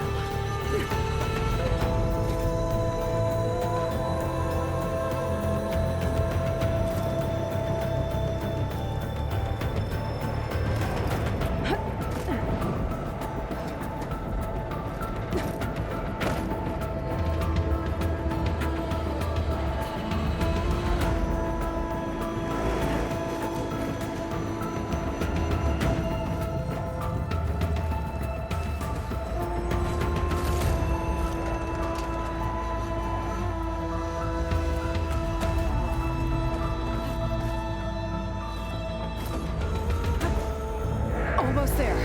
Almost there.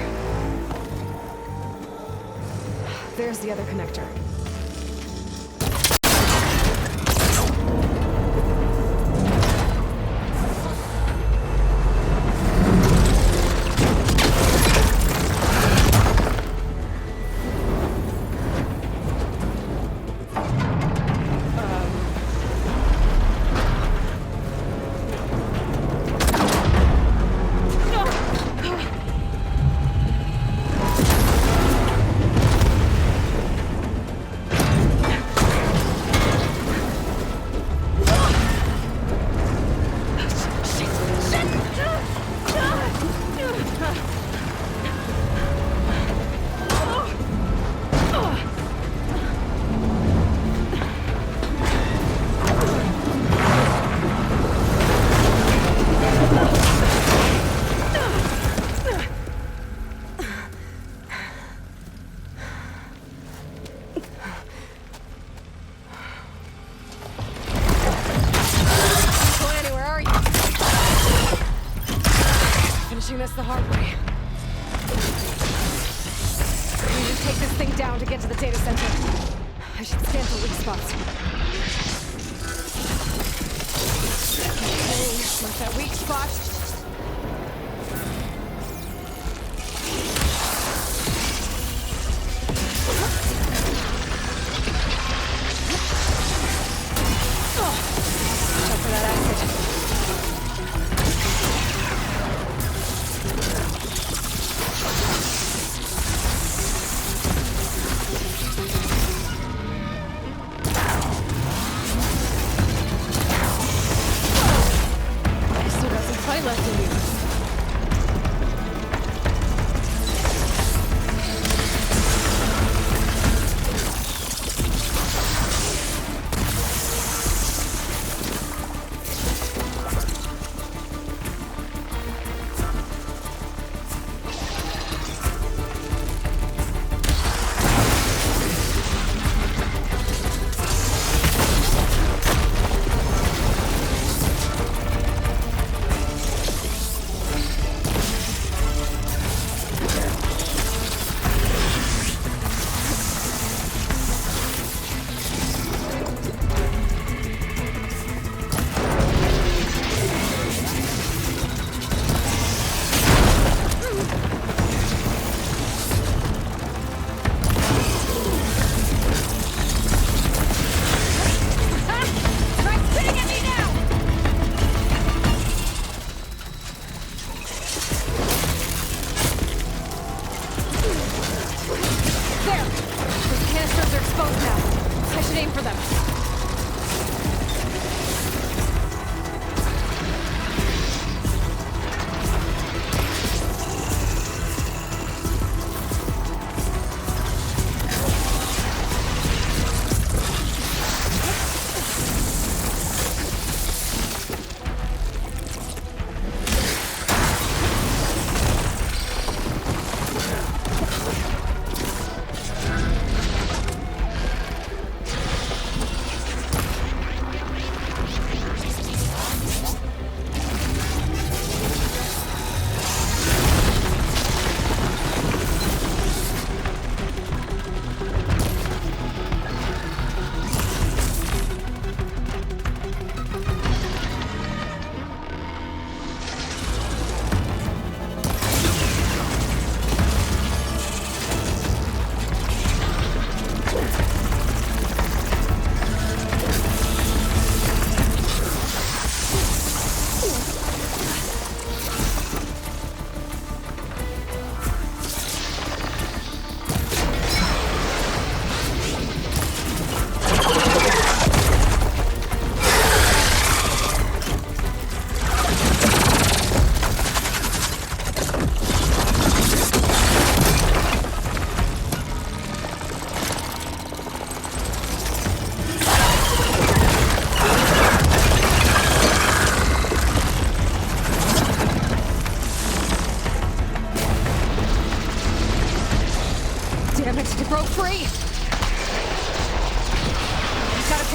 There's the other connector. This the hard way. We need to take this thing down to get to the data center. I should scan for weak spots. Okay, mark that weak spot. Check for that exit. Left in you.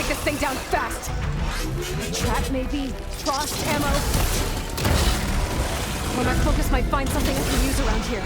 this thing down fast. Trap maybe, frost ammo. Or my focus might find something I can use around here.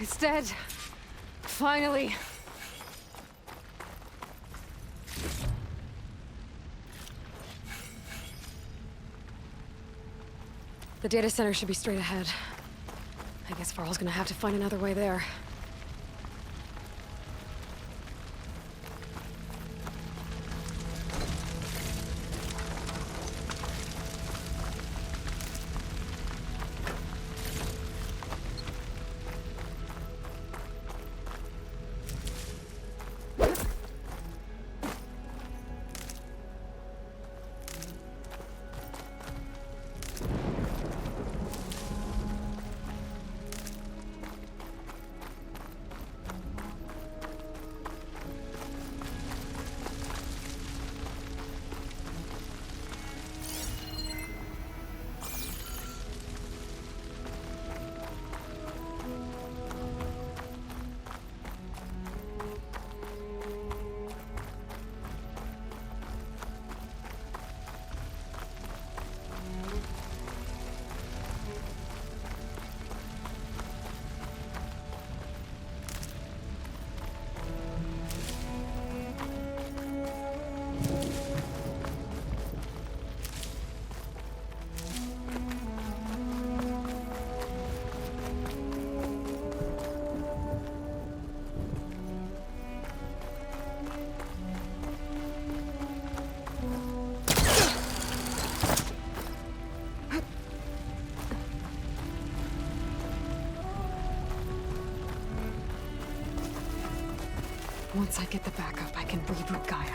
It's dead. Finally. The data center should be straight ahead. I guess Varl's gonna have to find another way there. Once I get the backup, I can reboot Gaia.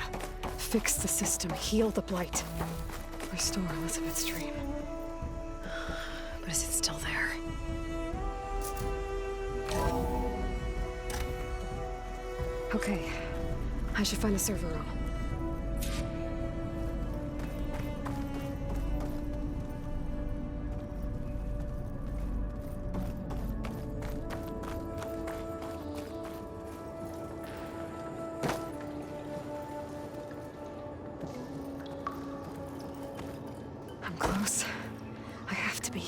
Fix the system, heal the Blight. Restore Elizabeth's dream. But is it still there? Okay. I should find the server room. I'm close. I have to be.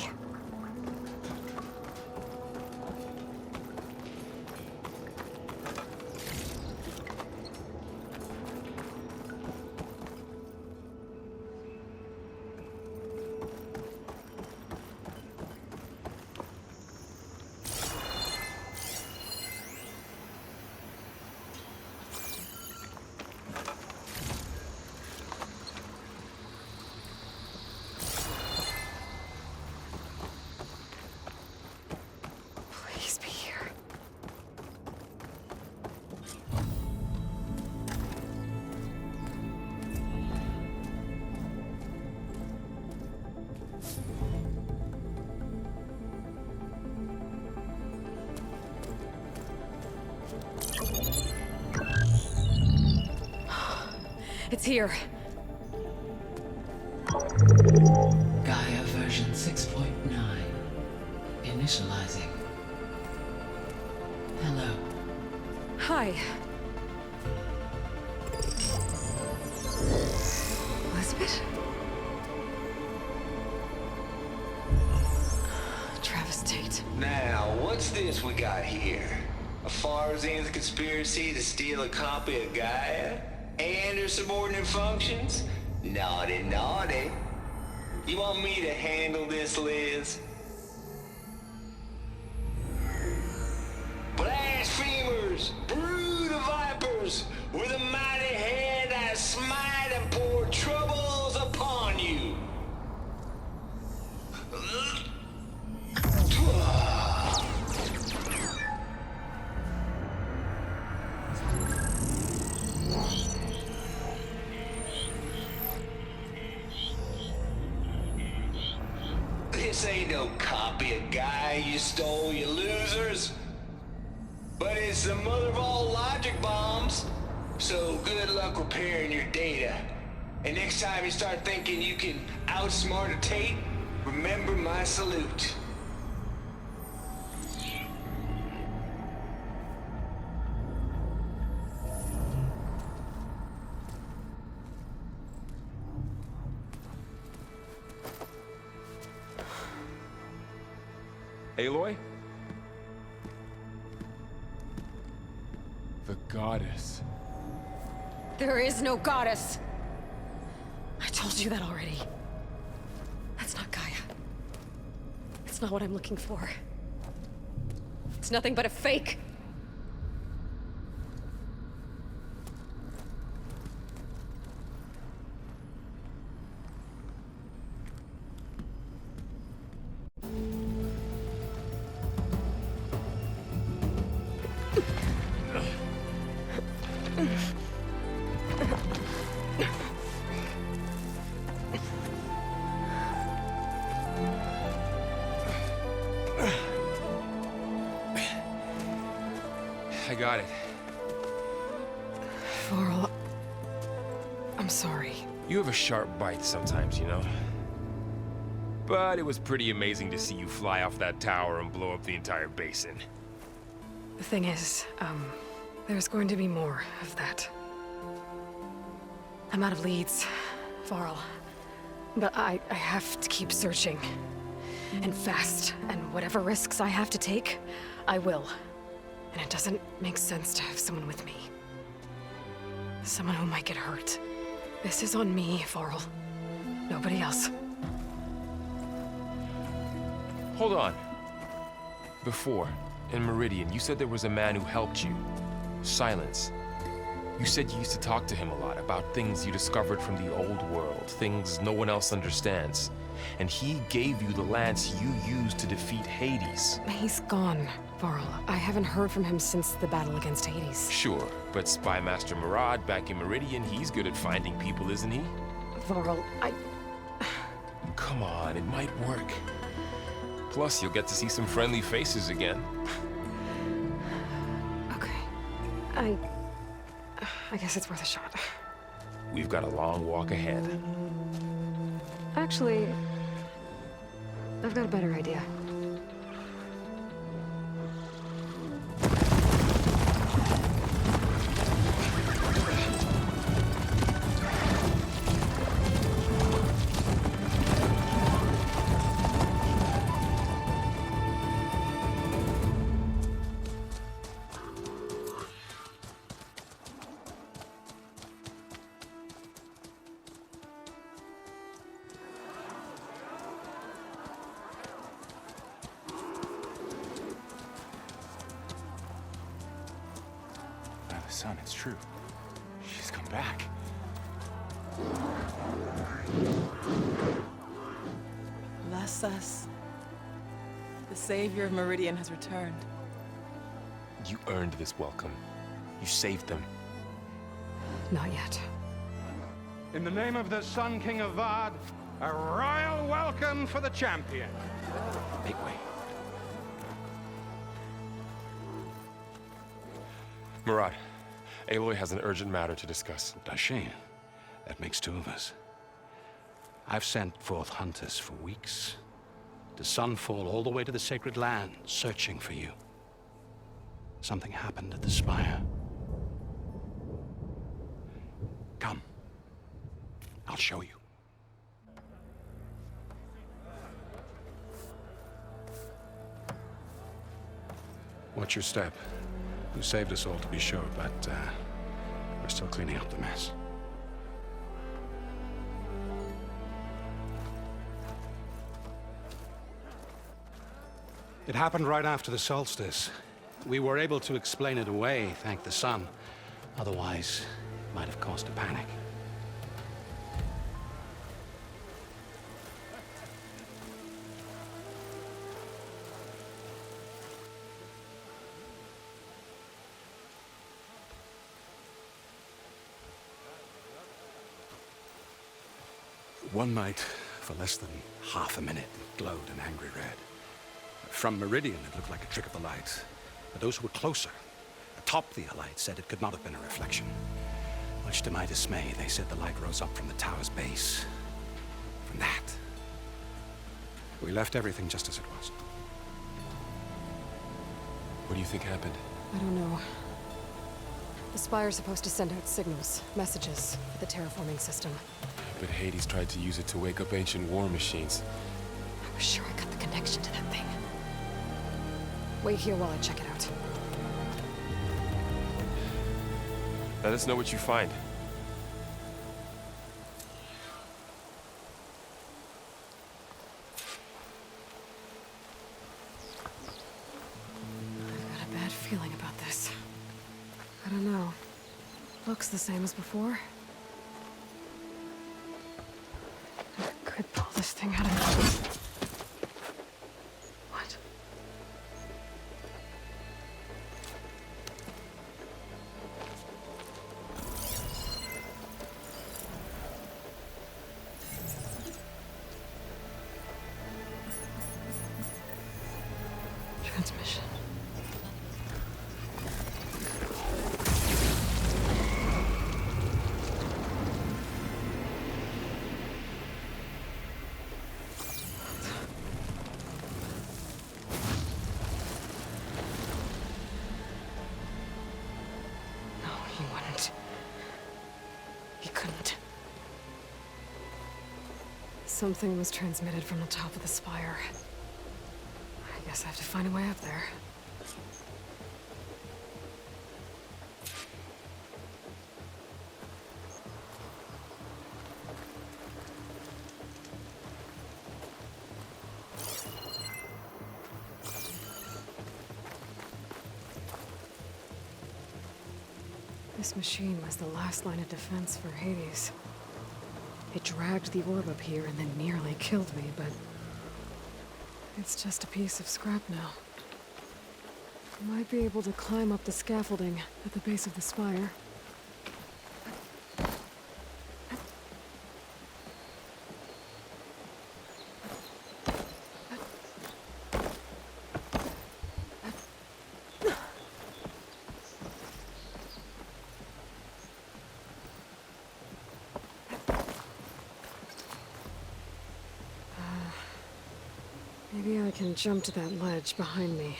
Please be here. It's here. Gaia version 6.9. Initializing. Hello. Hi. Elizabeth? Travis Tate. Now, what's this we got here? A Farzian's conspiracy to steal a copy of Gaia? And her subordinate functions? Naughty, naughty. You want me to handle this, Liz? Blasphemers! Brood of vipers! With a mighty hand I smite and pour troubles upon you! This ain't no copy of Gaia you stole, you losers. But it's the mother of all logic bombs. So good luck repairing your data. And next time you start thinking you can outsmart a Tate, remember my salute. Aloy? The goddess. There is no goddess. I told you that already. That's not Gaia. It's not what I'm looking for. It's nothing but a fake. I got it. Varl, I'm sorry. You have a sharp bite sometimes, you know? But it was pretty amazing to see you fly off that tower and blow up the entire basin. The thing is, there's going to be more of that. I'm out of leads, Varl. But I have to keep searching. And fast. And whatever risks I have to take, I will. And it doesn't make sense to have someone with me. Someone who might get hurt. This is on me, Varl. Nobody else. Hold on. Before, in Meridian, you said there was a man who helped you. Silence. You said you used to talk to him a lot about things you discovered from the old world, things no one else understands. And he gave you the lance you used to defeat Hades. He's gone, Varl. I haven't heard from him since the battle against Hades. Sure, but Spy Master Murad back in Meridian, he's good at finding people, isn't he? Varl, Come on, it might work. Plus, you'll get to see some friendly faces again. Okay. I guess it's worth a shot. We've got a long walk ahead. Actually, I've got a better idea. Son, it's true. She's come back. Bless us. The savior of Meridian has returned. You earned this welcome. You saved them. Not yet. In the name of the Sun King of Vard, a royal welcome for the champion. Make way. Murad, Aloy has an urgent matter to discuss. Does she? That makes two of us. I've sent forth hunters for weeks, to Sunfall all the way to the Sacred Land, searching for you. Something happened at the Spire. Come. I'll show you. Watch your step. You saved us all, to be sure, but we're still cleaning up the mess. It happened right after the solstice. We were able to explain it away, thank the sun. Otherwise, it might have caused a panic. One night, for less than half a minute, it glowed an angry red. From Meridian, it looked like a trick of the light. But those who were closer, atop the light, said it could not have been a reflection. Much to my dismay, they said the light rose up from the tower's base. From that, we left everything just as it was. What do you think happened? I don't know. The Spire's supposed to send out signals, messages, for the terraforming system. But Hades tried to use it to wake up ancient war machines. I was sure I got the connection to that thing. Wait here while I check it out. Let us know what you find. I've got a bad feeling about this. I don't know. Looks the same as before. I could pull this thing out of me. What? Transmission. He couldn't. Something was transmitted from the top of the spire. I guess I have to find a way up there. This machine was the last line of defense for Hades. It dragged the orb up here and then nearly killed me, but it's just a piece of scrap now. I might be able to climb up the scaffolding at the base of the spire. Maybe I can jump to that ledge behind me.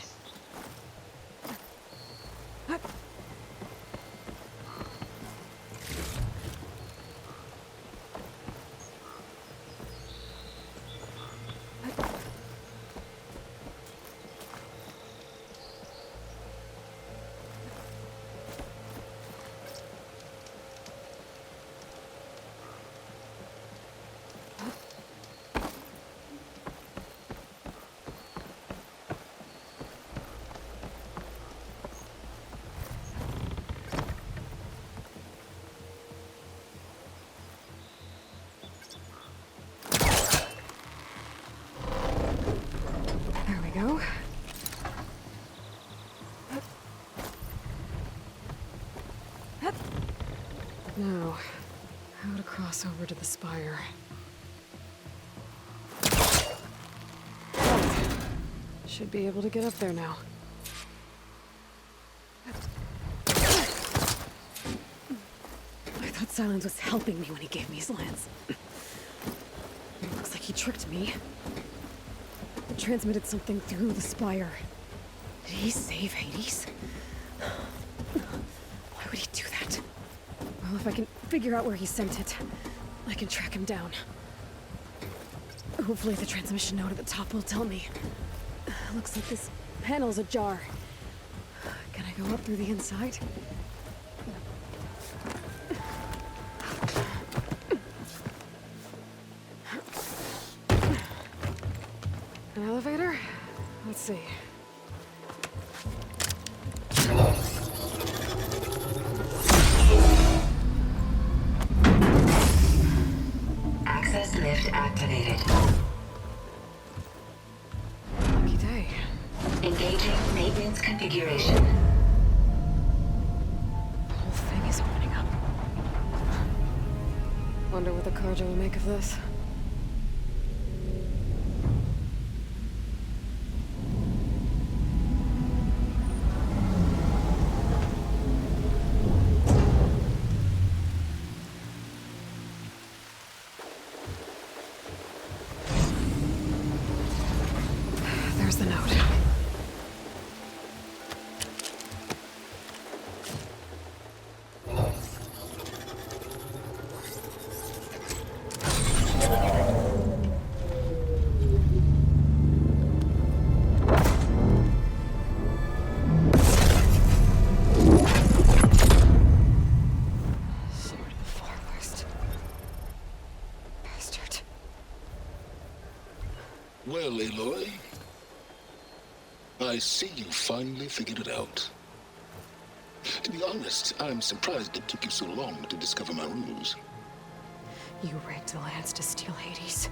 Go. Now, how to cross over to the spire. Should be able to get up there now. I thought Silence was helping me when he gave me his lance. like he tricked me. It transmitted something through the spire. Did he save Hades? Why would he do that? Well, if I can figure out where he sent it, I can track him down. Hopefully the transmission node at the top will tell me. Looks like this panel's ajar. Can I go up through the inside? An elevator? Let's see. Access lift activated. Lucky day. Engaging maintenance configuration. The whole thing is opening up. Wonder what the Carja will make of this. There's the note. Sword of the Far West. Bastard. Well, Aloy, I see you finally figured it out. To be honest, I'm surprised it took you so long to discover my ruse. You rigged the lands to steal Hades.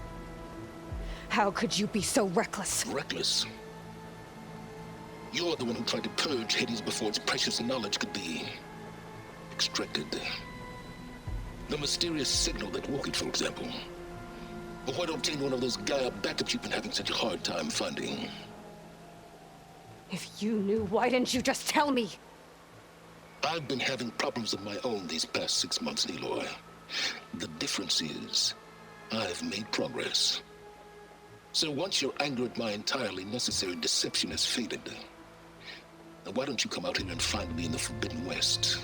How could you be so reckless? Reckless? You're the one who tried to purge Hades before its precious knowledge could be extracted. The mysterious signal that woke it, for example. Or why don't obtain one of those Gaia backups you've been having such a hard time finding? If you knew, why didn't you just tell me? I've been having problems of my own these past 6 months, Aloy. The difference is, I've made progress. So once your anger at my entirely necessary deception has faded, now why don't you come out here and find me in the Forbidden West,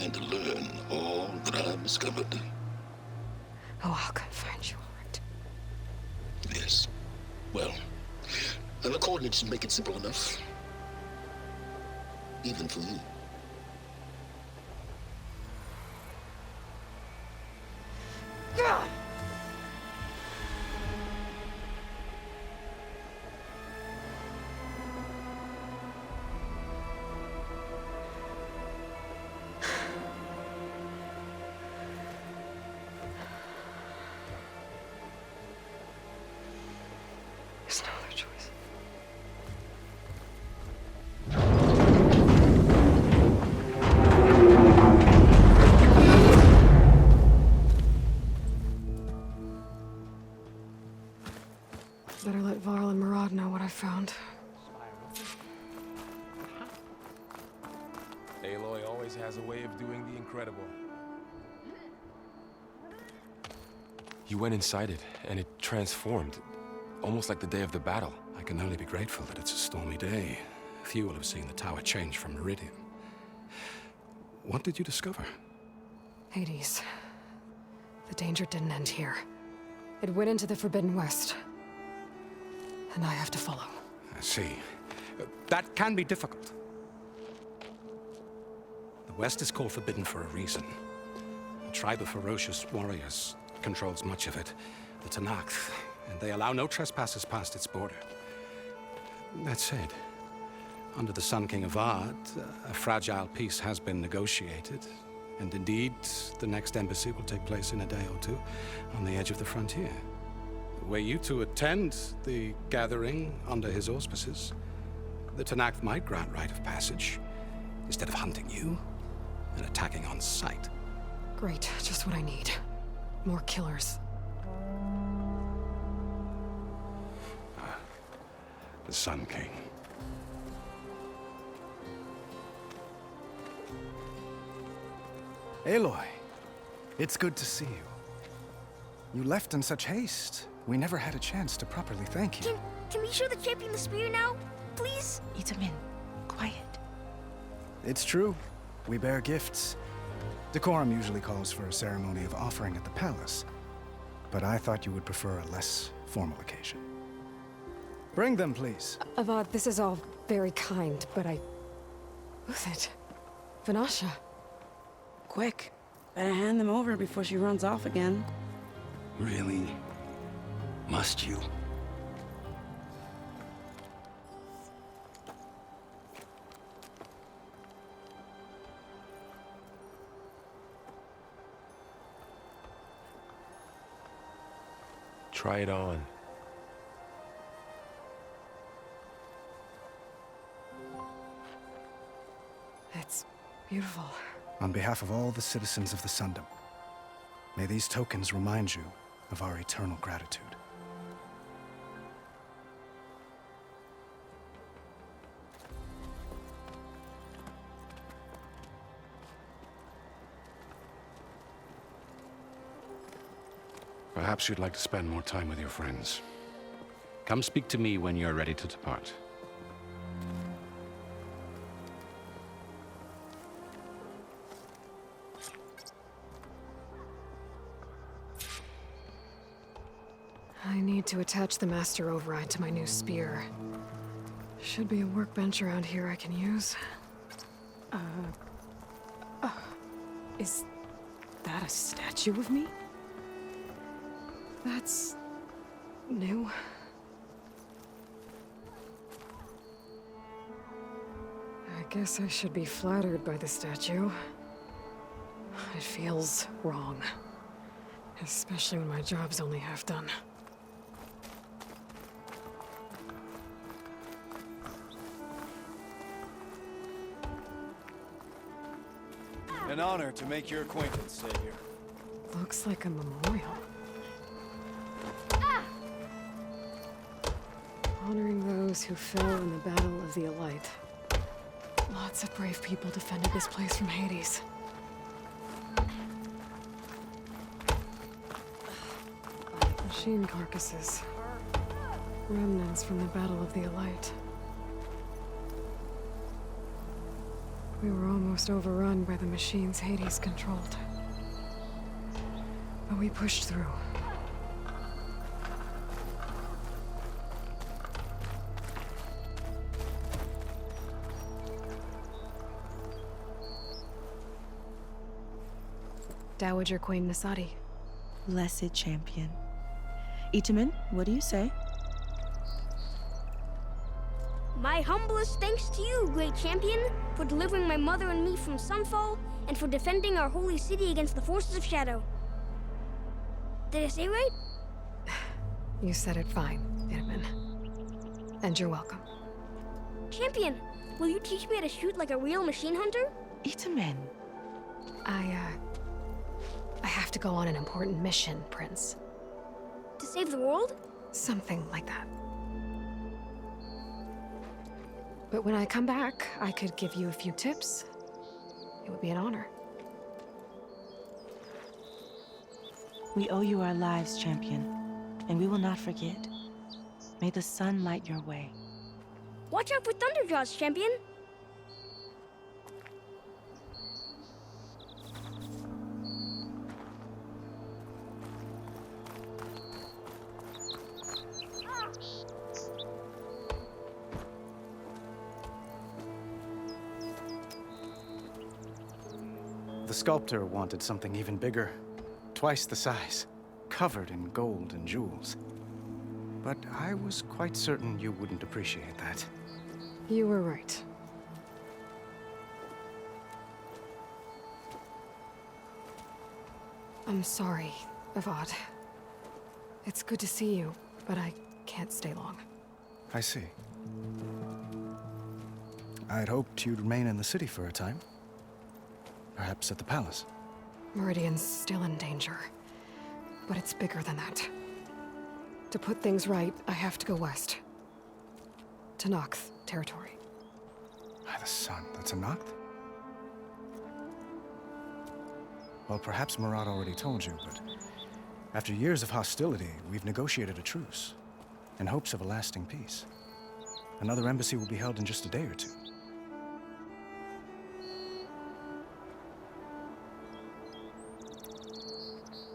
and learn all that I've discovered? Oh, I'll come find you, all right. Yes. Well, the coordinates should make it simple enough. Even for you. God! There's no other choice. Better let Varl and Murad know what I found. Aloy always has a way of doing the incredible. You went inside it, and it transformed. Almost like the day of the battle. I can only be grateful that it's a stormy day. Few will have seen the tower change from Meridian. What did you discover? Hades. The danger didn't end here. It went into the Forbidden West. And I have to follow. I see. That can be difficult. The West is called Forbidden for a reason. A tribe of ferocious warriors controls much of it, the Tenakth, and they allow no trespassers past its border. That said, under the Sun King of Ard, a fragile peace has been negotiated, and indeed, the next embassy will take place in a day or two on the edge of the frontier. Were you to attend the gathering under his auspices, the Tenakth might grant right of passage, instead of hunting you and attacking on sight. Great, just what I need. More killers. The Sun King. Aloy, it's good to see you. You left in such haste. We never had a chance to properly thank you. Can we show the champion the spear now? Please? Itamin, quiet. It's true. We bear gifts. Decorum usually calls for a ceremony of offering at the palace. But I thought you would prefer a less formal occasion. Bring them, please. Avad, this is all very kind, but Who's it? Vanasha. Quick. Better hand them over before she runs off again. Really? Must you? Try it on. It's beautiful. On behalf of all the citizens of the Sundom, may these tokens remind you of our eternal gratitude. Perhaps you'd like to spend more time with your friends. Come speak to me when you're ready to depart. I need to attach the master override to my new spear. Should be a workbench around here I can use. Is that a statue of me? That's new. I guess I should be flattered by the statue. It feels wrong. Especially when my job's only half done. An honor to make your acquaintance, Savior. Looks like a memorial. Honoring those who fell in the Battle of the Elite. Lots of brave people defended this place from Hades. Machine carcasses. Remnants from the Battle of the Elite. We were almost overrun by the machines Hades controlled. But we pushed through. Dowager Queen Nasadi. Blessed champion. Itamin, what do you say? My humblest thanks to you, great champion, for delivering my mother and me from Sunfall, and for defending our holy city against the forces of Shadow. Did I say right? You said it fine, Itamin. And you're welcome. Champion, will you teach me how to shoot like a real machine hunter? Itamin. I have to go on an important mission, Prince. To save the world? Something like that. But when I come back, I could give you a few tips. It would be an honor. We owe you our lives, champion, and we will not forget. May the sun light your way. Watch out for Thunderjaws, champion! The sculptor wanted something even bigger, twice the size, covered in gold and jewels. But I was quite certain you wouldn't appreciate that. You were right. I'm sorry, Avad. It's good to see you, but I can't stay long. I see. I'd hoped you'd remain in the city for a time. Perhaps at the palace. Meridian's still in danger, but it's bigger than that. To put things right, I have to go west. To Nox territory. By the sun, that's a Noct? Well, perhaps Murad already told you, but After years of hostility, we've negotiated a truce, in hopes of a lasting peace. Another embassy will be held in just a day or two.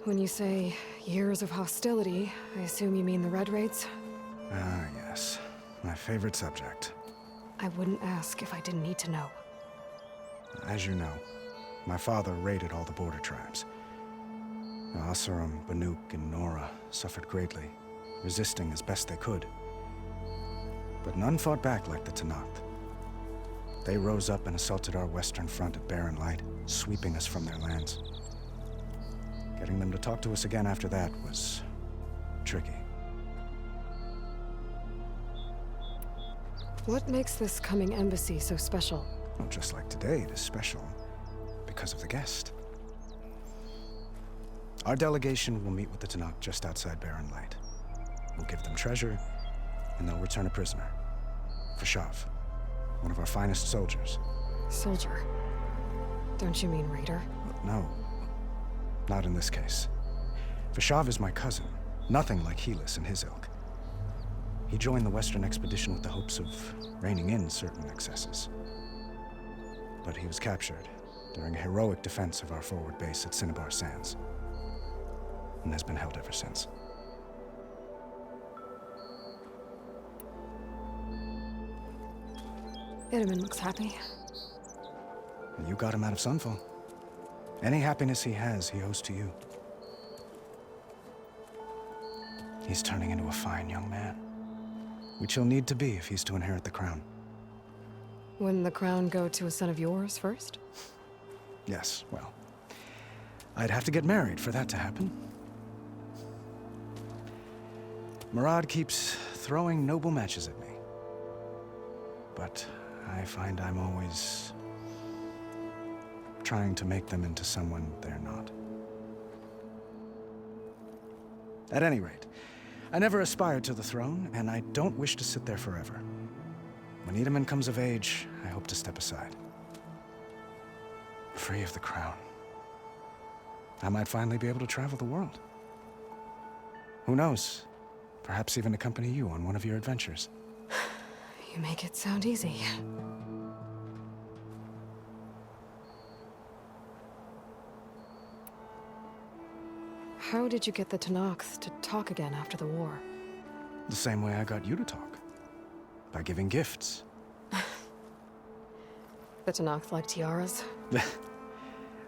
When you say years of hostility, I assume you mean the Red Raids? Ah, yes. My favorite subject. I wouldn't ask if I didn't need to know. As you know, my father raided all the border tribes. Asurum, Banuk, and Nora suffered greatly, resisting as best they could. But none fought back like the Tenakth. They rose up and assaulted our western front at Barren Light, sweeping us from their lands. Getting them to talk to us again after that was tricky. What makes this coming embassy so special? Well, just like today, it is special because of the guest. Our delegation will meet with the Tenakth just outside Barren Light. We'll give them treasure, and they'll return a prisoner. Vashav, one of our finest soldiers. Soldier? Don't you mean raider? No, not in this case. Vashav is my cousin, nothing like Helis and his ilk. He joined the Western expedition with the hopes of reining in certain excesses. But he was captured during a heroic defense of our forward base at Cinnabar Sands, and has been held ever since. Itaman looks happy. And you got him out of Sunfall. Any happiness he has, he owes to you. He's turning into a fine young man, which he'll need to be if he's to inherit the crown. Wouldn't the crown go to a son of yours first? Yes, well, I'd have to get married for that to happen. Murad keeps throwing noble matches at me. But I find I'm always trying to make them into someone they're not. At any rate, I never aspired to the throne, and I don't wish to sit there forever. When Itaman comes of age, I hope to step aside. Free of the crown. I might finally be able to travel the world. Who knows? Perhaps even accompany you on one of your adventures. You make it sound easy. How did you get the Tenakth to talk again after the war? The same way I got you to talk. By giving gifts. The Tenakth like tiaras?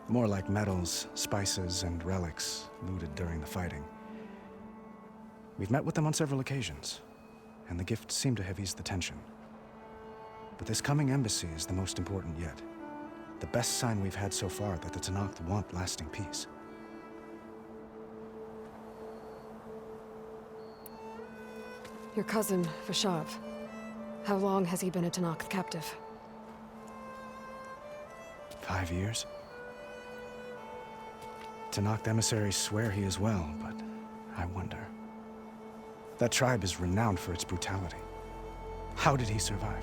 More like medals, spices, and relics looted during the fighting. We've met with them on several occasions, and the gifts seem to have eased the tension. But this coming embassy is the most important yet. The best sign we've had so far that the Tenakth want lasting peace. Your cousin, Vashav. How long has he been a Tenakth captive? 5 years. Tenakth emissaries swear he is well, but I wonder. That tribe is renowned for its brutality. How did he survive?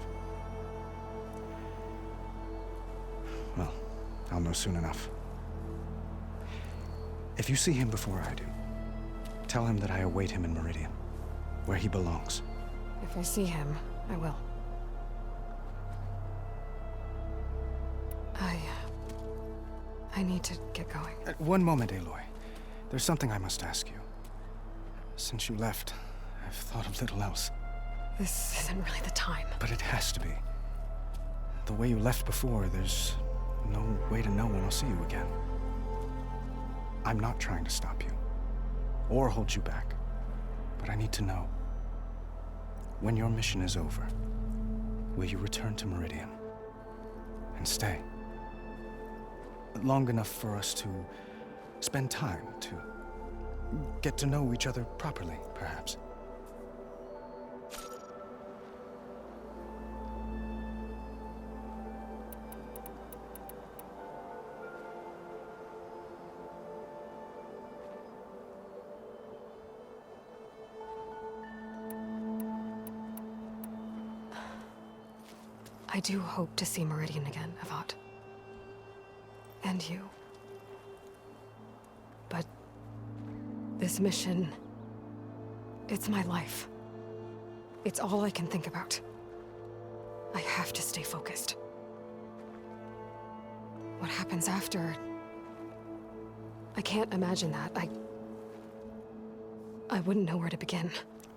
Well, I'll know soon enough. If you see him before I do, tell him that I await him in Meridian, where he belongs. If I see him, I will. I need to get going. One moment, Aloy. There's something I must ask you. Since you left, I've thought of little else. This isn't really the time. But it has to be. The way you left before, there's no way to know when I'll see you again. I'm not trying to stop you, or hold you back. But I need to know. When your mission is over, will you return to Meridian? And stay? Long enough for us to spend time, to get to know each other properly, perhaps. I do hope to see Meridian again, Avat. And you. But This mission... it's my life. It's all I can think about. I have to stay focused. What happens after... I can't imagine that. I wouldn't know where to begin.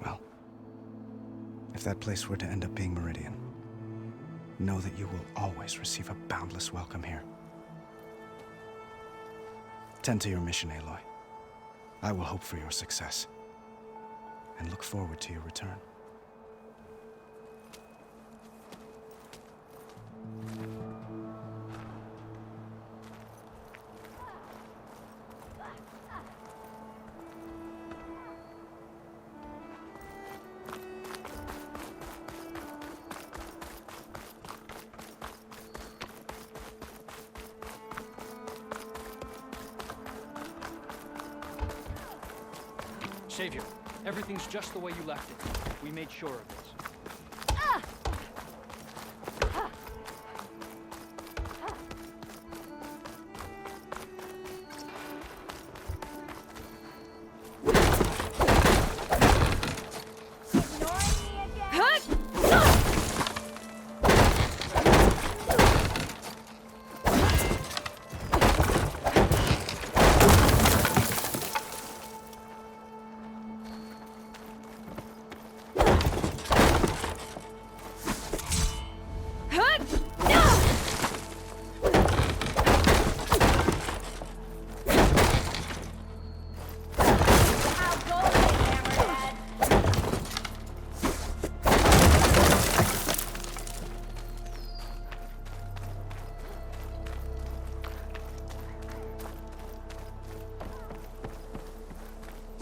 Well, if that place were to end up being Meridian, know that you will always receive a boundless welcome here. Tend to your mission, Aloy. I will hope for your success, and look forward to your return. Savior, everything's just the way you left it. We made sure of this.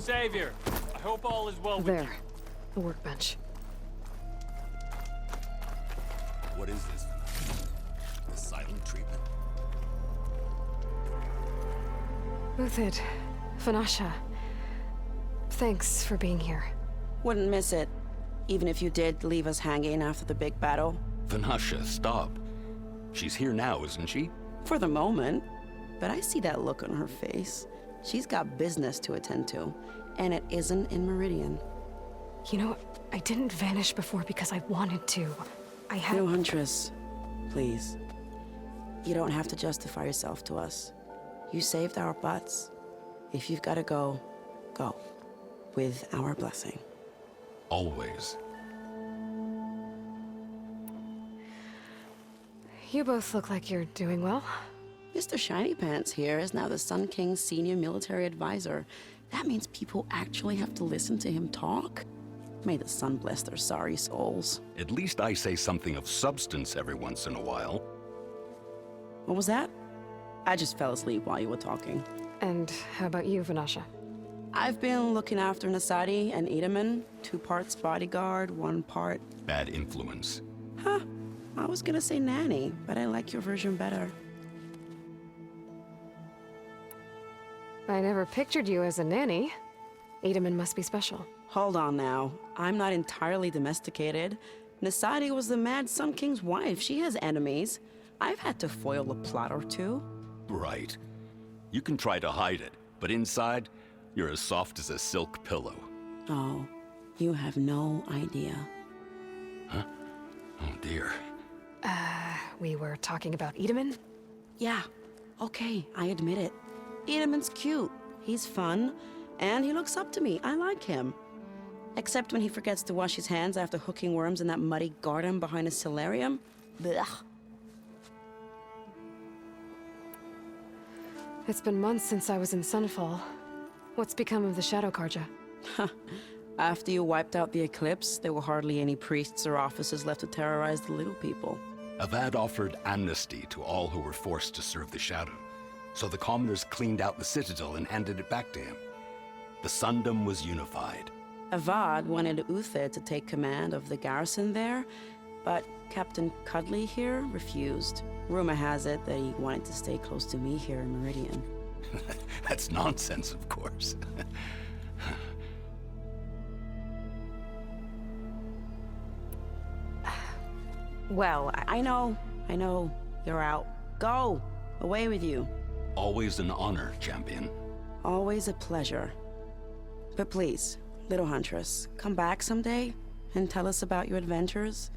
Savior, I hope all is well with you. There. The workbench. What is this? The silent treatment? Uthid, Vanasha. Thanks for being here. Wouldn't miss it. Even if you did leave us hanging after the big battle. Vanasha, stop. She's here now, isn't she? For the moment. But I see that look on her face. She's got business to attend to. And it isn't in Meridian. You know, I didn't vanish before because I wanted to. I had... No, Huntress. Please. You don't have to justify yourself to us. You saved our butts. If you've got to go, go. With our blessing. Always. You both look like you're doing well. Mr. Shiny Pants here is now the Sun King's senior military advisor. That means people actually have to listen to him talk? May the sun bless their sorry souls. At least I say something of substance every once in a while. What was that? I just fell asleep while you were talking. And how about you, Vanasha? I've been looking after Nasadi and Edaman. 2 parts bodyguard, 1 part... bad influence. Huh. I was gonna say nanny, but I like your version better. I never pictured you as a nanny. Edaman must be special. Hold on now. I'm not entirely domesticated. Nasadi was the Mad Sun King's wife. She has enemies. I've had to foil a plot or 2. Right. You can try to hide it, but inside, you're as soft as a silk pillow. Oh, you have no idea. Huh? Oh dear. We were talking about Edaman? Yeah. Okay, I admit it. Edaman's cute. He's fun. And he looks up to me. I like him. Except when he forgets to wash his hands after hooking worms in that muddy garden behind a solarium. Blech. It's been months since I was in Sunfall. What's become of the Shadow Karja? After you wiped out the eclipse, there were hardly any priests or officers left to terrorize the little people. Avad offered amnesty to all who were forced to serve the Shadow. So the commoners cleaned out the citadel and handed it back to him. The Sundom was unified. Avad wanted Uthid to take command of the garrison there, but Captain Cudley here refused. Rumor has it that he wanted to stay close to me here in Meridian. That's nonsense, of course. Well, I know. You're out. Go! Away with you. Always an honor, champion. Always a pleasure. But please, little huntress, come back someday and tell us about your adventures.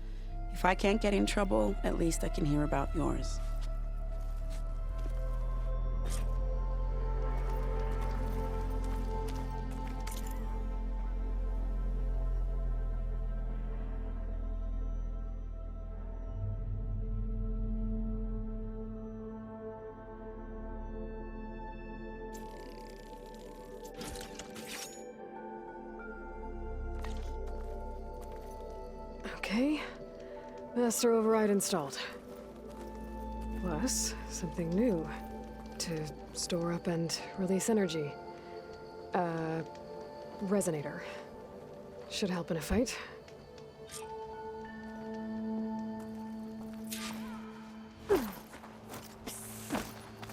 If I can't get in trouble, at least I can hear about yours. Okay. Master override installed. Plus, something new. To store up and release energy. Resonator. Should help in a fight.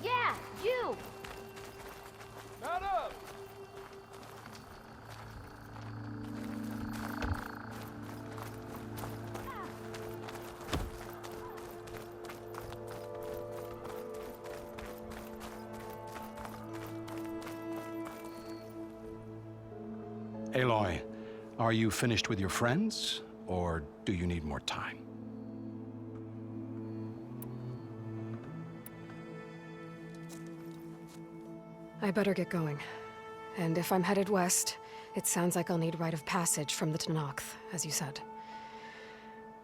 Yeah, you! Madam! Aloy, are you finished with your friends, or do you need more time? I better get going. And if I'm headed west, it sounds like I'll need rite of passage from the Tenakth, as you said.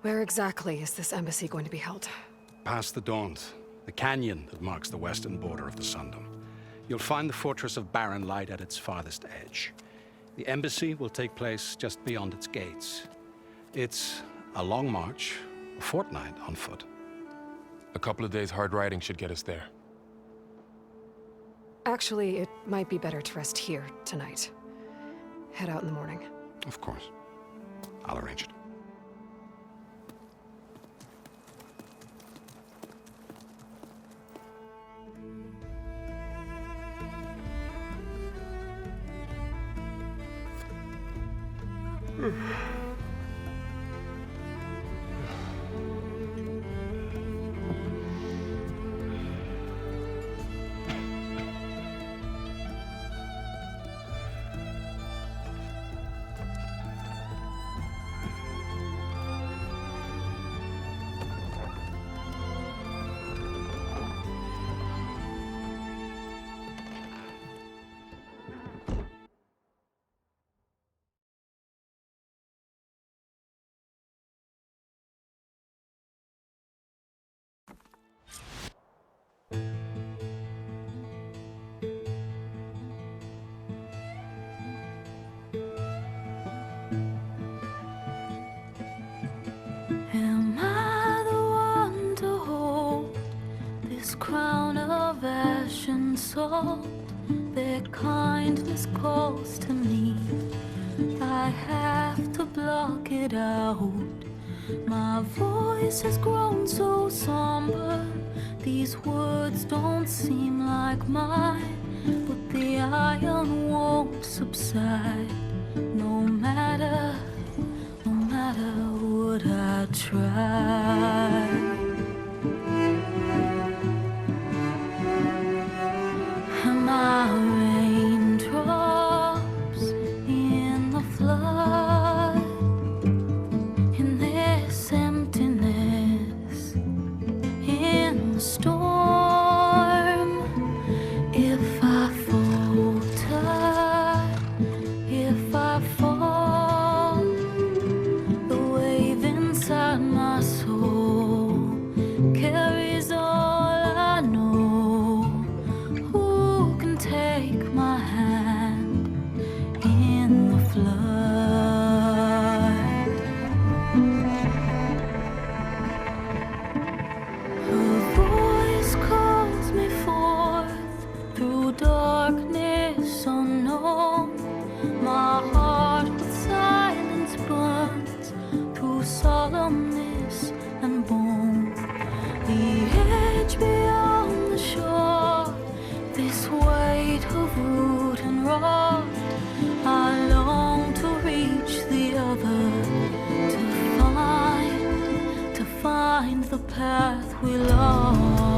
Where exactly is this embassy going to be held? Past the Daunt, the canyon that marks the western border of the Sundom. You'll find the fortress of Barren Light at its farthest edge. The embassy will take place just beyond its gates. It's a long march, a fortnight on foot. A couple of days hard riding should get us there. Actually, it might be better to rest here tonight. Head out in the morning. Of course. I'll arrange it. Am I the one to hold this crown of ash and salt? Their kindness calls to me. I have to block it out. My voice has grown so somber. These words don't seem like mine, but the iron won't subside. No matter what I try. Am I raindrops in the flood? In this emptiness, in the storm? If I falter, if I fall, the wave inside my soul carries all I know. Who can take my hand in the flood? Her voice calls me forth through darkness unknown. My heart with silence burns through solemnness and bone. The edge beyond the shore, this weight of root and rot. I long to reach the other, to find the path we lost.